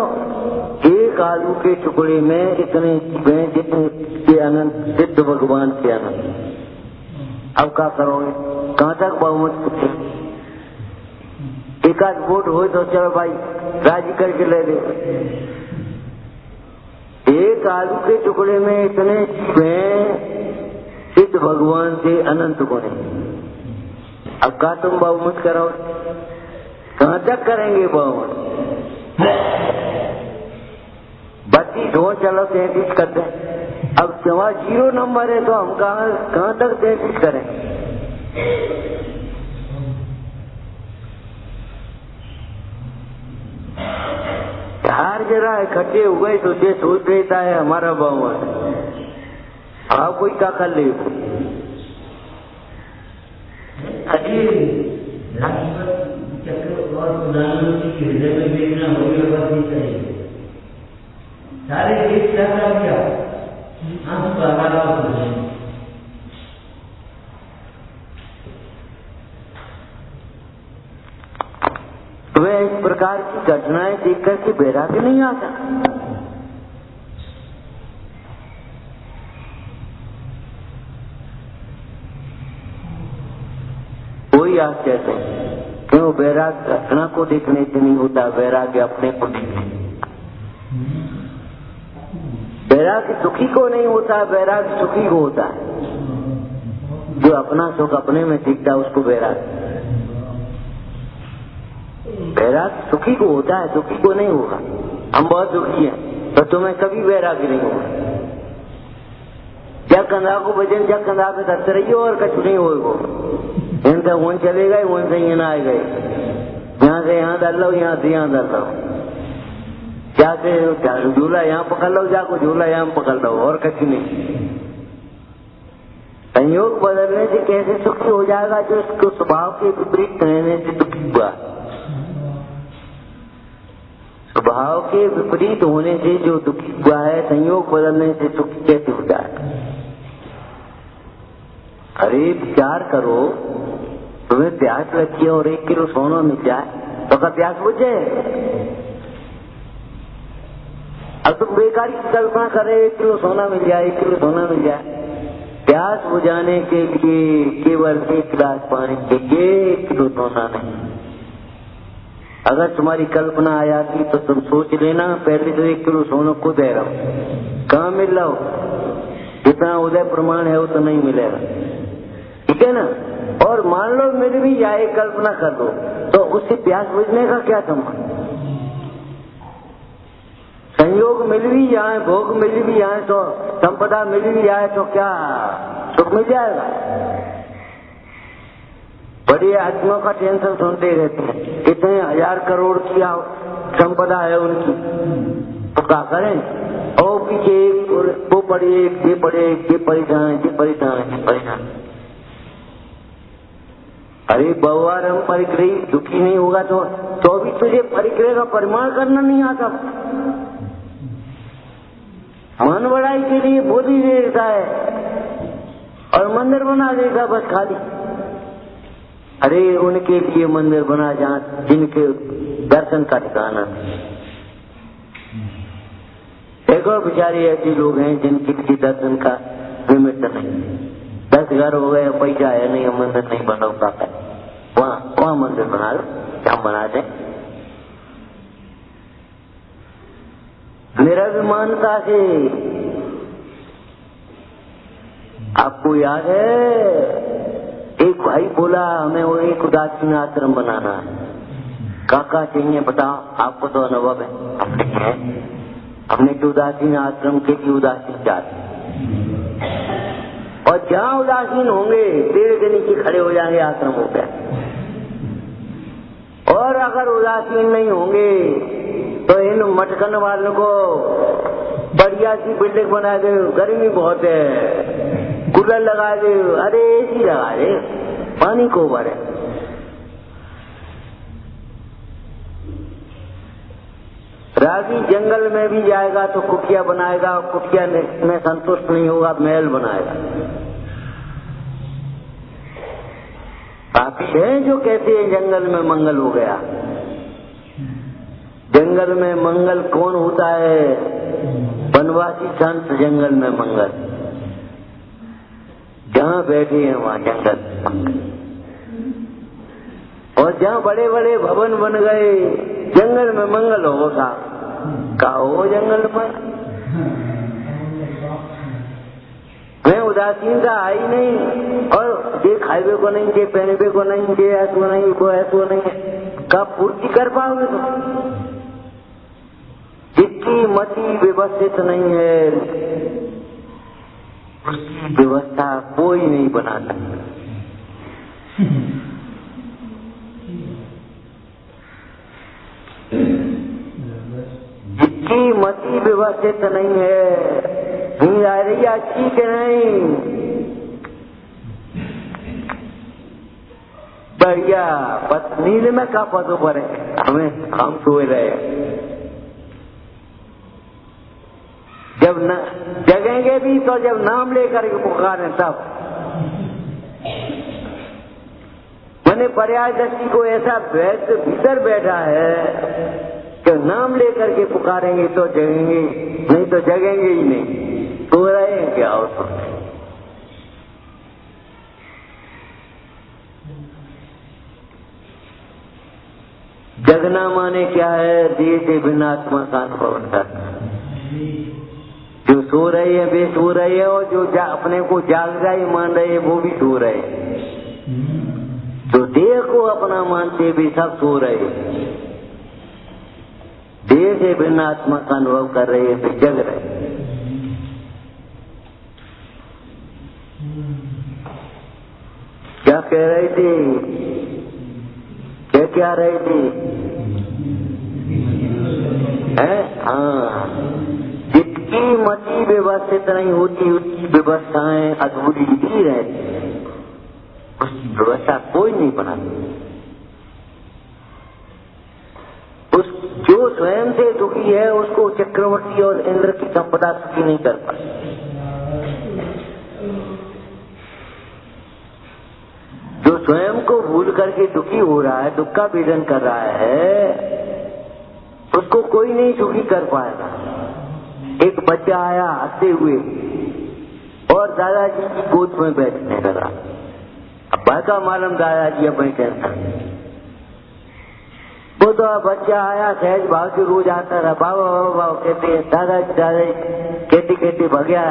एक आलू के टुकड़े में इतने जीव जितने के अनंत सिद्ध भगवान के अनंत। अब क्या करोगे? कहाँ तक बहुमत पूछे? एक आध वोट हो तो चलो भाई राजी करके ले दे। एक आलू के टुकड़े में इतने जीव सिद्ध भगवान से अनंत गुण। अब क्या तुम बहुमत करोगे? कहाँ तक करेंगे बहुमत? बत्ती ढो चलो 33 करते हैं। अब जहाँ 0 नंबर है तो हम कहाँ तक 33 करें? चार जरा इकट्ठे हो गए तो ये सोच लेता है हमारा बहुमत। आप कोई क्या कर ले? सारे देश क्या तुम्हें इस प्रकार की घटनाएं देख करके वैराग्य नहीं आता? कोई आश्चर्य नहीं। क्यों? वैराग्य घटना को देखने से नहीं होता, वैराग्य अपने को देखने। वैराग्य सुखी को नहीं होता, वैराग्य सुखी को होता है। जो अपना सुख अपने में दिखता है उसको वैराग्य। वैराग सुखी को होता है, दुखी को नहीं होगा। हम बहुत दुखी हैं तो तुम्हें कभी वैराग नहीं होगा। जब कंधा को भजन जब कंधा पे धरते रहिए और कछु नहीं होगा। इनका वन चले गए, वन से यहाँ आए गए, यहाँ से यहाँ डाल लो, यहाँ से यहाँ डाल लो, जाके झूला यहाँ पकड़ लो, जाको झूला यहाँ पकड़ लो, और कछु नहीं। संयोग बदलने से कैसे सुखी हो जाएगा जो उसको स्वभाव के विपरीत रहने से दुखी हुआ। स्वभाव के विपरीत होने से जो दुखी हुआ है, संयोग बदलने से सुखी कैसे हो जाएगा। अरे विचार करो, तुम्हें प्यास लगी है और 1 किलो सोना मिल जाए तो क्या प्यास बुझ जाए? अब तुम बेकारी की कल्पना करे 1 किलो सोना मिल जाए, 1 किलो सोना मिल जाए। प्यास बुझाने के लिए केवल 1 गिलास पानी चाहिए, 1 किलो सोना नहीं। अगर तुम्हारी कल्पना आ जाती तो तुम सोच लेना, पहले तो 1 किलो सोना को दे रहा हूं, कहाँ मिल रहा हो? जितना उदय प्रमाण है वो तो नहीं मिलेगा, ठीक है ना। और मान लो मिल भी जाए, कल्पना कर दो, तो उससे प्यास बुझने का क्या संबंध? संयोग मिल भी जाए, भोग मिल भी जाए, तो संपदा मिल भी जाए तो क्या सुख मिल जाएगा? बड़ी आत्मा का टेंशन सुनते रहते हैं, कितने 1000 करोड़ की संपदा है उनकी, तो क्या करें? और पीछे वो पड़े, ये पड़े, ये परेशान, ये परेशान, ये परेशान। अरे बहुवारम परिग्रही दुखी नहीं होगा तो भी तुझे परिग्रह का परिमाण करना नहीं आता। मन बढ़ाई के लिए बोधी दे देता है और मंदिर बना देगा बस खाली। अरे उनके लिए मंदिर बना जहाँ जिनके दर्शन का ठिकाना। एक और बेचारे ऐसे लोग हैं जिनके किसी दर्शन का निमित्त नहीं, 10 घर हो गए, पैसा है नहीं, मंदिर नहीं बना पाता, वहाँ मंदिर बना लो, हम बना दें। निराभिमानता से। आपको याद है एक भाई बोला हमें वो एक उदासीन आश्रम बनाना है। काका चाहिए बताओ, आपको तो अनुभव है। हमने तो उदासीन आश्रम के लिए उदासीन जाते, और जहाँ उदासीन होंगे पेड़ के नीचे खड़े हो जाएंगे, आश्रम हो गया। और अगर उदासीन नहीं होंगे तो इन मटकन वालों को बढ़िया सी बिल्डिंग बना दे, गर्मी बहुत है, कूलर लगा दे, अरे एसी लगा दे, पानी को भरे। रागी जंगल में भी जाएगा तो कुटिया बनाएगा, कुटिया में संतुष्ट नहीं होगा, महल बनाएगा। काफी है जो कहते हैं जंगल में मंगल हो गया। जंगल में मंगल कौन होता है? वनवासी संत जंगल में मंगल, जहाँ बैठे हैं वहाँ जंगल मंगल। और जहाँ बड़े बड़े भवन बन गए जंगल में मंगल होगा, का हो जंगल में? मैं उदासीनता आई नहीं, और ये खाए को नहीं, ये पहने को नहीं, ये ऐसा नहीं, वो ऐसा नहीं, कब पूर्ति कर पाओगे तुम? जिसकी मति व्यवस्थित नहीं है उसकी व्यवस्था कोई नहीं बना सकता। जिसकी मति व्यवस्थित नहीं है, नींद आ रही है अच्छी के नहीं, बढ़िया नींद में का पदों पर हमें हम सोए रहे। जब न जगेंगे भी तो जब नाम लेकर के पुकारें तब। मैंने पर्याय दृष्टि को ऐसा भीतर बैठा है कि नाम लेकर के पुकारेंगे तो जगेंगे, नहीं तो जगेंगे ही नहीं, सो रहे हैं क्या? और जगना माने क्या है? देह से बिना आत्मा का अनुभव करना। जो सो रहे हैं वे सो रहे हैं, और जो अपने को जाग रहे मान रहे हैं वो भी सो रहे हैं। जो देह को अपना मानते भी सब सो रहे, देह से भिन्न आत्मा का अनुभव कर रहे वे जग रहे। क्या कह रही थी? क्या रही थी? हाँ, जितनी मति व्यवस्थित नहीं होती उसकी व्यवस्थाएं अधूरी ही रहती, उसकी व्यवस्था कोई नहीं बनाती। उस जो स्वयं से दुखी है उसको चक्रवर्ती और इंद्र की संपदा सुखी नहीं कर पाती। जो स्वयं को भूल करके दुखी हो रहा है, दुख का वेदन कर रहा है, उसको कोई नहीं सुखी कर पाएगा। एक बच्चा आया हंसते हुए और दादाजी की गोद में बैठने लगा। अब का मालूम दादाजी अब टेंशन, वो तो बच्चा आया सहज भाव से रोज आता रहा, बाबा बाबा कहते दादाजी दादाजी कहते कहते भाग गया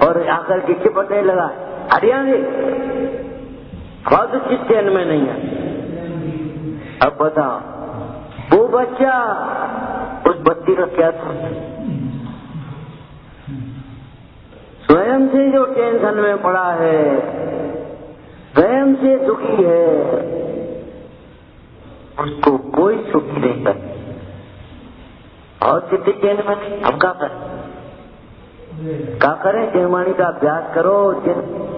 और आकर के चिपटने लगा। हरियाणा बहुत चित चैन में नहीं है। अब बताओ वो बच्चा उस बच्ची का क्या था? स्वयं से जो टेंशन में पड़ा है, स्वयं से दुखी है, उसको कोई सुखी नहीं कर। और चित्त चैन में नहीं, हम क्या करें? क्या करें? जयमानी का अभ्यास करो,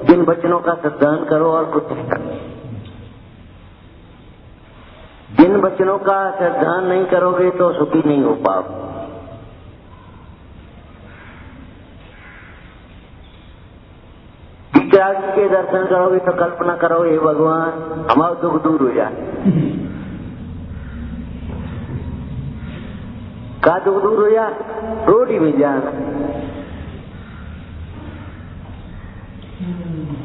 जिन वचनों का सिद्धांत करो और कुछ नहीं करो। जिन वचनों का सिद्धांत नहीं करोगे तो सुखी नहीं हो पाओगे। विकरागी के दर्शन करोगे तो कल्पना करो, हे भगवान हमारा दुख दूर हो जाए। का दुख दूर हो जाए? रोटी मिल जाए।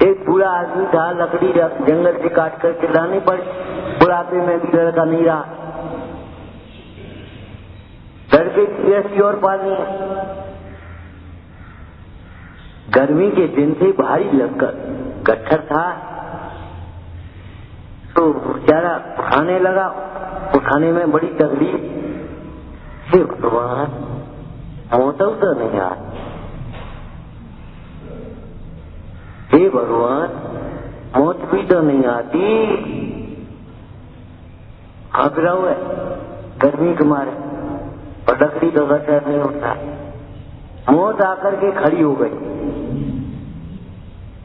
एक बूढ़ा आदमी था, लकड़ी जंगल से काट करके लानी पड़ी, बुढ़ापे में भी लड़का नहीं रहा, लड़के की ऐसी और पानी। गर्मी के दिन से भारी गट्ठर था, तो बेचारा उठाने लगा, उठाने में बड़ी तकलीफ। हे भगवान मौत तो नहीं आ, हे भगवान मौत भी तो नहीं आती। हाँफ रहा हुआ है गर्मी के मारे और लकड़ी तो गट्ठर नहीं उठता। मौत आकर के खड़ी हो गई,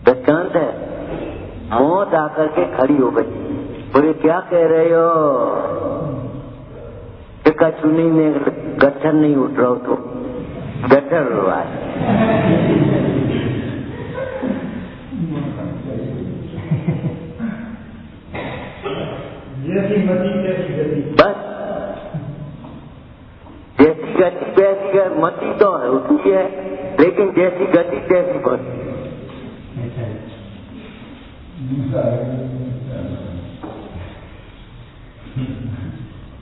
दृष्टांत है। मौत आकर के खड़ी हो गई। बोले क्या कह रहे हो? का चुनी में गट्ठर नहीं उठ रहा हो तो गट्ठर हुआ है। बस जैसी गति वैसी मति तो होती है, लेकिन जैसी गति तैसी मति।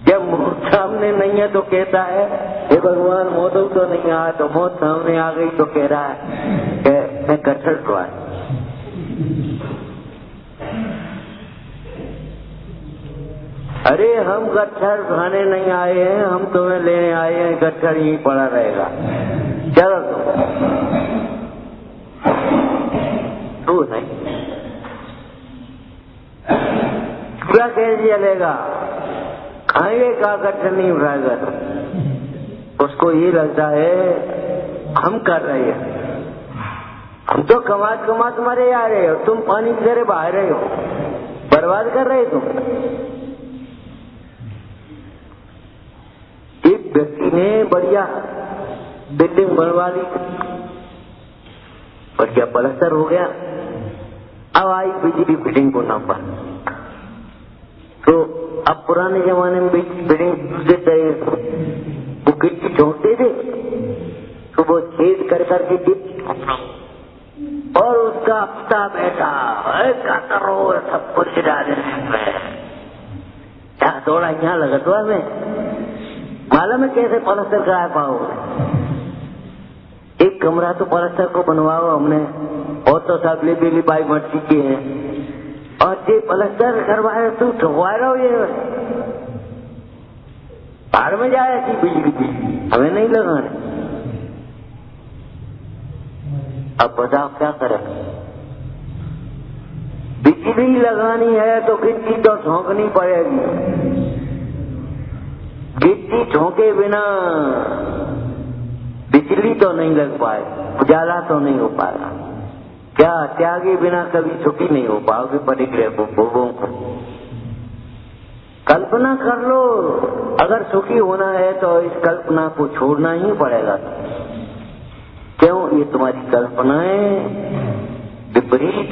जब मौत सामने नहीं है तो कहता है हे भगवान मौत तो नहीं आया, तो मौत सामने आ गई तो कह रहा है कि मैं गट्ठर हुआ। अरे हम गट्ठर खाने नहीं आए हैं, हम तुम्हें लेने आए हैं, गट्ठर यहीं पड़ा रहेगा। चलो तू नहीं पूरा कैसे चलेगा? खाएंगे का गट्ठर नहीं उठाएगा तो उसको ये लगता है हम कर रहे हैं, हम तो कमात कमात मरे आ रहे हो, तुम पानी की तरह बहा रहे हो, बर्बाद कर रहे तुम। एक व्यक्ति ने बढ़िया बिल्डिंग बनवा ली, बढ़िया पलस्तर हो गया, अब आई बिजली फिटिंग को नंबर। तो अब पुराने जमाने में बिल्डिंग देते वो गिट्टी ठोकते थे, तो वो छेद कर करके गिट्टी और उसका हफ्ता बैठा करो सब कुछ डाले थोड़ा यहाँ लगा तो हमें मालूम है कैसे पलस्तर करा पाओगे। एक कमरा तो पलस्तर को बनवाओ हमने, और तो सब लिपी लिपाई मट्टी के हैं, और ये पलस्तर करवाए तू ठगवा रहा हो, ये बाहर में जाए थी बिजली की, हमें नहीं लगाने। अब बताओ क्या करें? बिजली लगानी है तो गिट्टी तो झोंकनी पड़ेगी, गिट्टी झोंके बिना बिजली तो नहीं लग पाए, उजाला तो नहीं हो पाएगा। क्या त्यागे बिना कभी सुखी नहीं हो पाओगे परिग्रह को, भोगों को। कल्पना कर लो, अगर सुखी होना है तो इस कल्पना को छोड़ना ही पड़ेगा। क्यों? ये तुम्हारी कल्पनाएं विपरीत।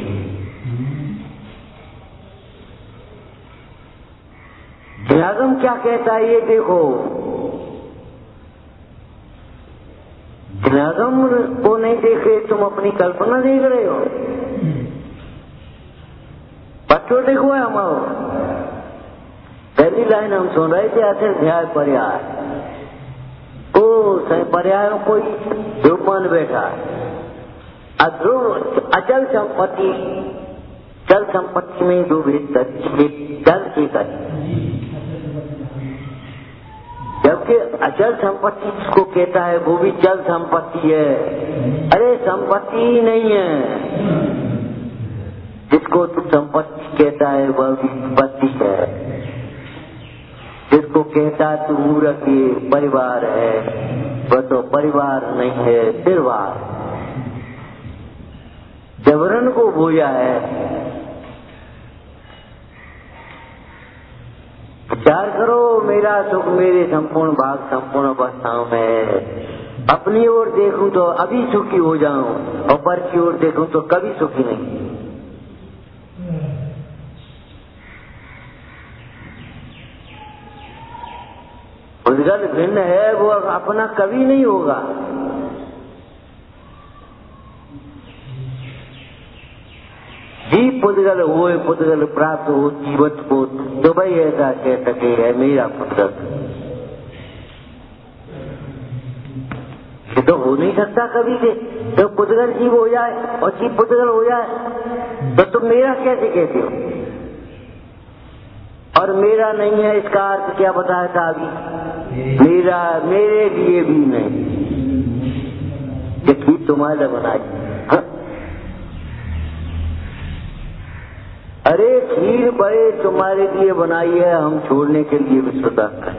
ज्ञागम क्या कहता है ये देखो, ज्ञागम को नहीं देखे तुम अपनी कल्पना देख रहे हो। बच्चों देखो है हमारो, पहली लाइन हम सुन रहे थे अध्याय पर्याय, ओ पर्याय कोई ध्रुवमान बैठा है। अचल संपत्ति, चल संपत्ति में दो भेद, चल एक है, जबकि अचल संपत्ति जिसको कहता है वो भी चल संपत्ति है। अरे संपत्ति ही नहीं है, जिसको तू संपत्ति कहता है वह भी संपत्ति है। जिसको कहता है तू मूर्ख ये परिवार है, वह तो परिवार नहीं है, निर्वार। जबरन को बोया है। विचार करो, मेरा सुख मेरे संपूर्ण भाग संपूर्ण अवस्थाओं में। अपनी ओर देखूं तो अभी सुखी हो जाऊं, और पर की ओर देखूं तो कभी सुखी नहीं। उद्गल भिन्न है, वो अपना कभी नहीं होगा। जी पुद्गल हुए पुद्गल प्राप्त हो जीवत को, तो भाई ऐसा कह सके है मेरा पुद्गल। ये तो हो नहीं सकता कभी से। तो पुद्गल जीव हो जाए और जीव पुद्गल हो जाए तो तुम मेरा कैसे कहते हो? और मेरा नहीं है इसका अर्थ क्या बताया था अभी? मेरा मेरे लिए भी नहीं। ये खीर तुम्हारे बनाई। अरे खीर बड़े तुम्हारे लिए बनाई है, हम छोड़ने के लिए भी स्वतंत्र है,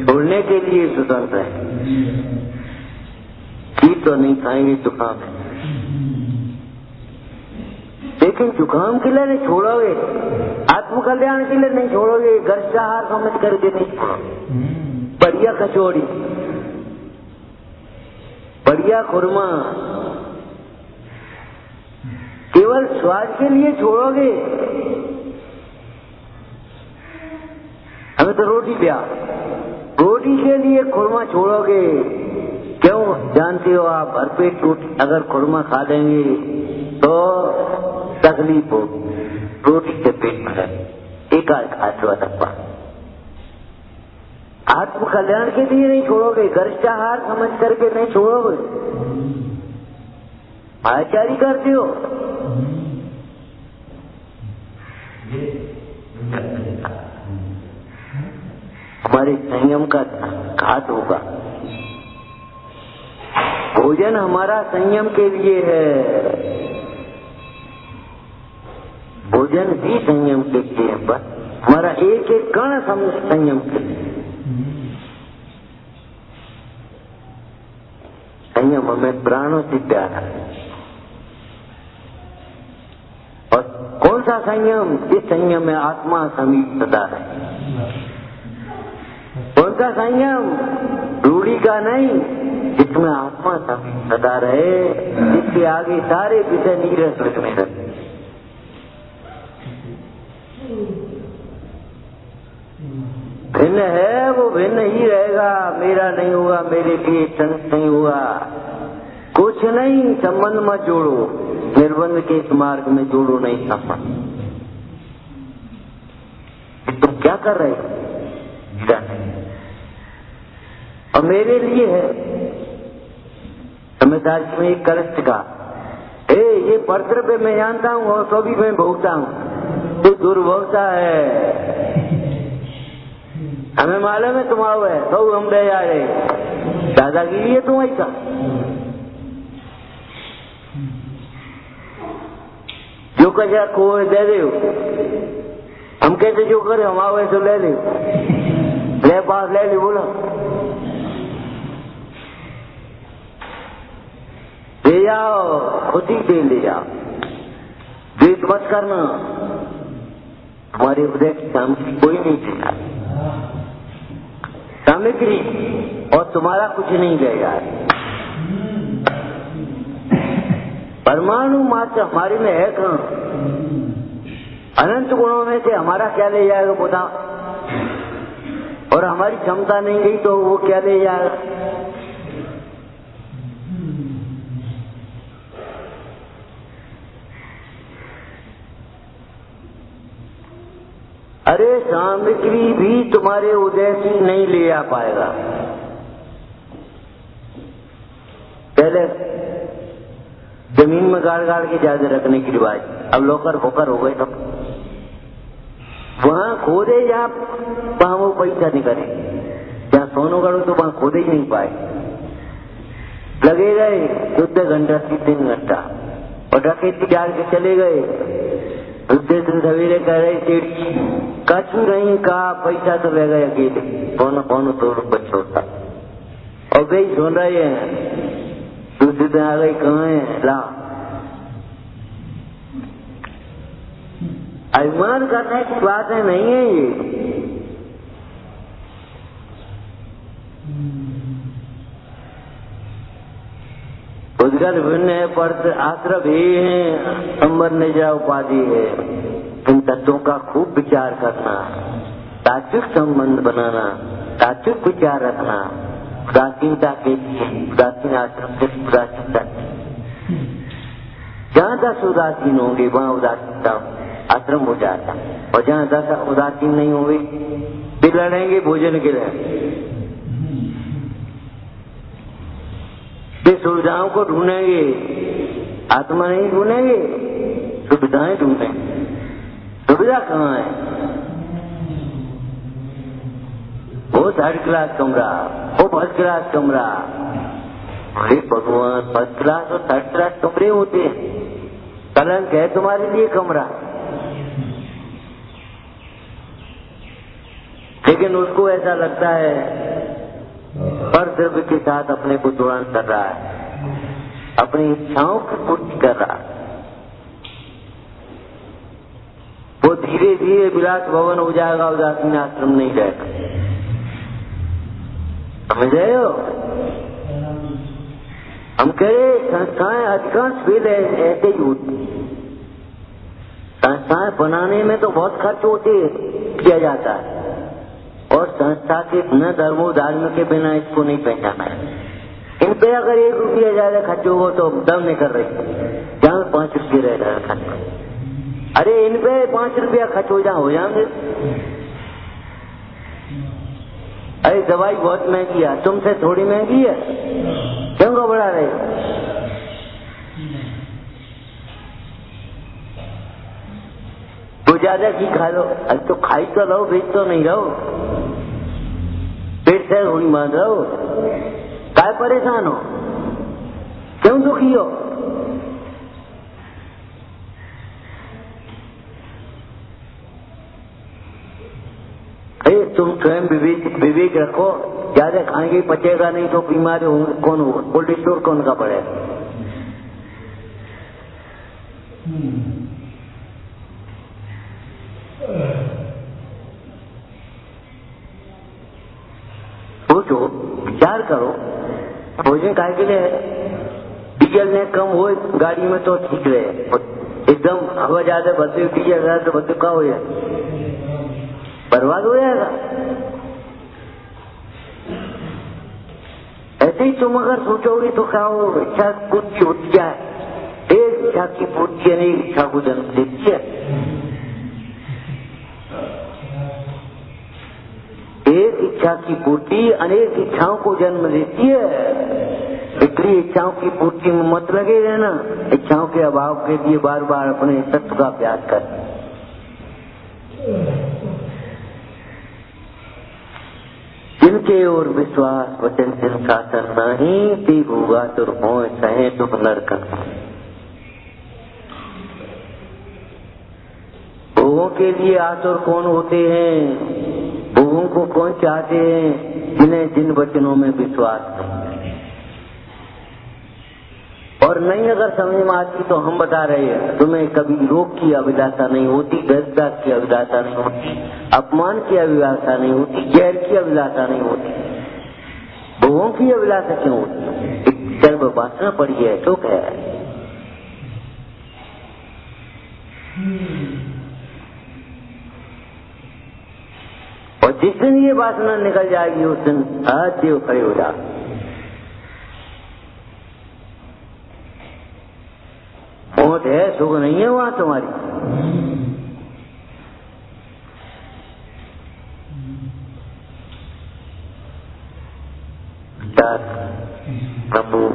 छोड़ने के लिए स्वतंत्र है। खीर तो नहीं खाएंगे, जुकाम है, लेकिन जुकाम के लिए नहीं छोड़ोगे, आत्मकल्याण के लिए नहीं छोड़ोगे, घर का आहार समझ करके नहीं छोड़ोगे। बढ़िया कचौड़ी, बढ़िया खुरमा, केवल स्वाद के लिए छोड़ोगे। हमें तो रोटी दिया, रोटी के लिए खुरमा छोड़ोगे। क्यों? जानते हो आप, भरपेट रोटी अगर खुरमा खा लेंगे तो तकलीफ हो, रोटी से पेट भरे, एक आत्मा। आत्म कल्याण के लिए नहीं छोड़ोगे, गर्ष्टाहार समझ करके नहीं छोड़ोगे, आचारी करते हो। हमारे संयम का घात होगा। भोजन हमारा संयम के लिए है, भोजन भी संयम के लिए है, पर हमारा एक एक कण संयम के लिए। संयम हमें प्राणों से प्यारा है। और कौन सा संयम? जिस संयम में आत्मा समीप सदा है। कौन सा संयम? रूढ़ी का नहीं, जिसमें आत्मा समीप सदा रहे, जिसके आगे सारे विषय नीरस लगने लगे। भिन्न है वो भिन्न ही रहेगा, मेरा नहीं होगा, मेरे लिए संत नहीं होगा। कुछ नहीं, संबंध मत जोड़ो, निर्बंध के इस मार्ग में जोड़ो नहीं संबंध। तुम क्या कर रहे हो? और मेरे लिए है। समझदारी में एक कलश का, हे ये परतर पे मैं जानता हूँ और तो भी मैं भोगता हूँ, तू दुर्भोगता है। हमें मालूम है तुम्हारा है, तो हम ले जा रहे दादागिरी है तुम ऐसा। जो कचा को दे दे, हम कहते जो करे हम आओ तो ले ले पास ले ले, बोलो ले जाओ, खुद ही दे ले जाओ, द्वेष मत करना। हमारे हृदय की सामग्री कोई नहीं देगा, सामग्री और तुम्हारा कुछ नहीं लेगा। परमाणु मात्र हमारे में है कहाँ? अनंत गुणों में से हमारा क्या ले जाएगा बता? और हमारी क्षमता नहीं गई तो वो क्या ले जाएगा? अरे सामग्री भी तुम्हारे उदय से नहीं ले आ पाएगा। पहले जमीन में गाड़ गाड़ के ज्यादा रखने की रिवाज, अब लोकर होकर हो गए। तो वहां खोदे या वहां वो पैसा नहीं करे, जहाँ सोनो गढ़ो तो वहां खोदे ही नहीं पाए, लगे गए 14 घंटा 3 घंटा और डकैती डाल के चले गए। दूसरे दिन सवेरे कह रहे सेठ कछु नहीं कहा, पैसा तो ले गए अकेले, कौन कौन तो छोड़ता और वे सुन रहे हैं। दूसरे दिन आ गई, कहाँ है ला। अभिमान करने की बात है नहीं है ये। उद्गल भिन्न है, पर आश्रव ही है, संबर निजा उपाधि है। इन तत्वों का खूब विचार करना, तात्विक संबंध बनाना, तात्विक विचार रखना, उदासीनता के लिए उदासीन आश्रम से उदासीनता, जहाँ तक उदासीन होंगे वहाँ उदासीनता आश्रम हो जाता, और जहाँ तक उदासीन नहीं होंगे फिर लड़ेंगे भोजन के लिए। सुविधाओं को ढूंढेंगे, आत्मा नहीं ढूंढेंगे, सुविधाएं ढूंढेंगे। सुविधा कहाँ है? वो 3rd क्लास कमरा, वो 1st क्लास कमरा। अरे भगवान, 1st क्लास और 3rd क्लास कमरे होते हैं, कलंक है तुम्हारे लिए कमरा। लेकिन उसको ऐसा लगता है पर द्रव्य के साथ अपने को जुड़ान कर रहा है, अपनी इच्छाओं की पूर्ति कर रहा है। वो धीरे धीरे विलास भवन हो जाएगा, उदासीन आश्रम नहीं रहेगा। समझ रहे हो? हम कह रहे संस्थाएं अधिकांश फेल ऐसे ही होती। संस्थाएं बनाने में तो बहुत खर्च होते किया जाता है, और संस्था के न धर्मो धार्म के बिना इसको नहीं पहचाना है। इन पे अगर 1 रुपया ज्यादा खर्च होगा तो दम नहीं कर रहे, जहाँ 5 रुपये रह रहा खर्च। अरे इन पे 5 रुपया खर्च हो जाएंगे। अरे दवाई बहुत महंगी है, तुमसे थोड़ी महंगी है, क्यों घबरा रहे? तो ज्यादा की खा लो, अरे तो खाई तो लो, बेच तो नहीं रहो, पेट से हुई मान रहो, काय परेशान हो, क्यों दुखी हो? अरे तुम स्वयं विवेक रखो, ज्यादा खाएंगे पचेगा नहीं तो बीमार कौन होगा? कोल्ड स्टोर कौन का पड़ेगा? सोचो, विचार करो, भोजन काय के लिए है? डीजल ने कम हो गाड़ी में तो ठीक रहे, एकदम हवा ज्यादा भरती हुई डीजल ज्यादा भरती का हो जाए, बर्बाद हो जाएगा। ऐसे ही तुम अगर सोचोगे तो क्या हो? इच्छा कुछ छूट जाए, एक इच्छा की पूर्ति अनेक इच्छा को जन्म देती है। एक इच्छा की पूर्ति अनेक इच्छाओं को जन्म देती है। इसलिए इच्छाओं की पूर्ति में मत लगे रहना, इच्छाओं के अभाव के लिए बार बार अपने तत्व का अभ्यास कर। जिनके ओर विश्वास वचन जिनका नहीं, ती होगा तुर हो सहे दुख नरकन। भोगों के लिए आतुर कौन होते हैं? भोगों को कौन चाहते हैं? जिन्हें जिन वचनों में विश्वास नहीं। और नहीं अगर समझ में आती तो हम बता रहे हैं, तुम्हें कभी रोग की अभिलाषा नहीं होती, दर्द की अभिलाषा नहीं होती, अपमान की अभिलाषा नहीं होती, जहर की अभिलाषा नहीं होती। भोगों की अभिलाषा क्यों होती? सर्व वासना पड़ी है, सुख है। और जिस दिन ये वासना निकल जाएगी उस दिन देव खड़े हो जा। मौत है, सुख नहीं है वहां तुम्हारी। नमो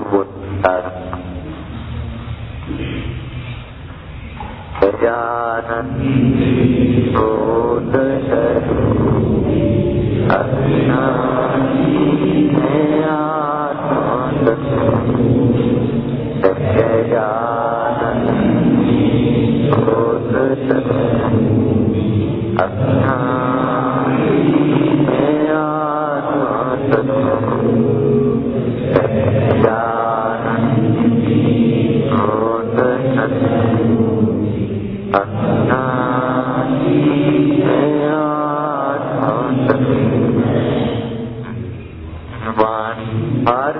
हर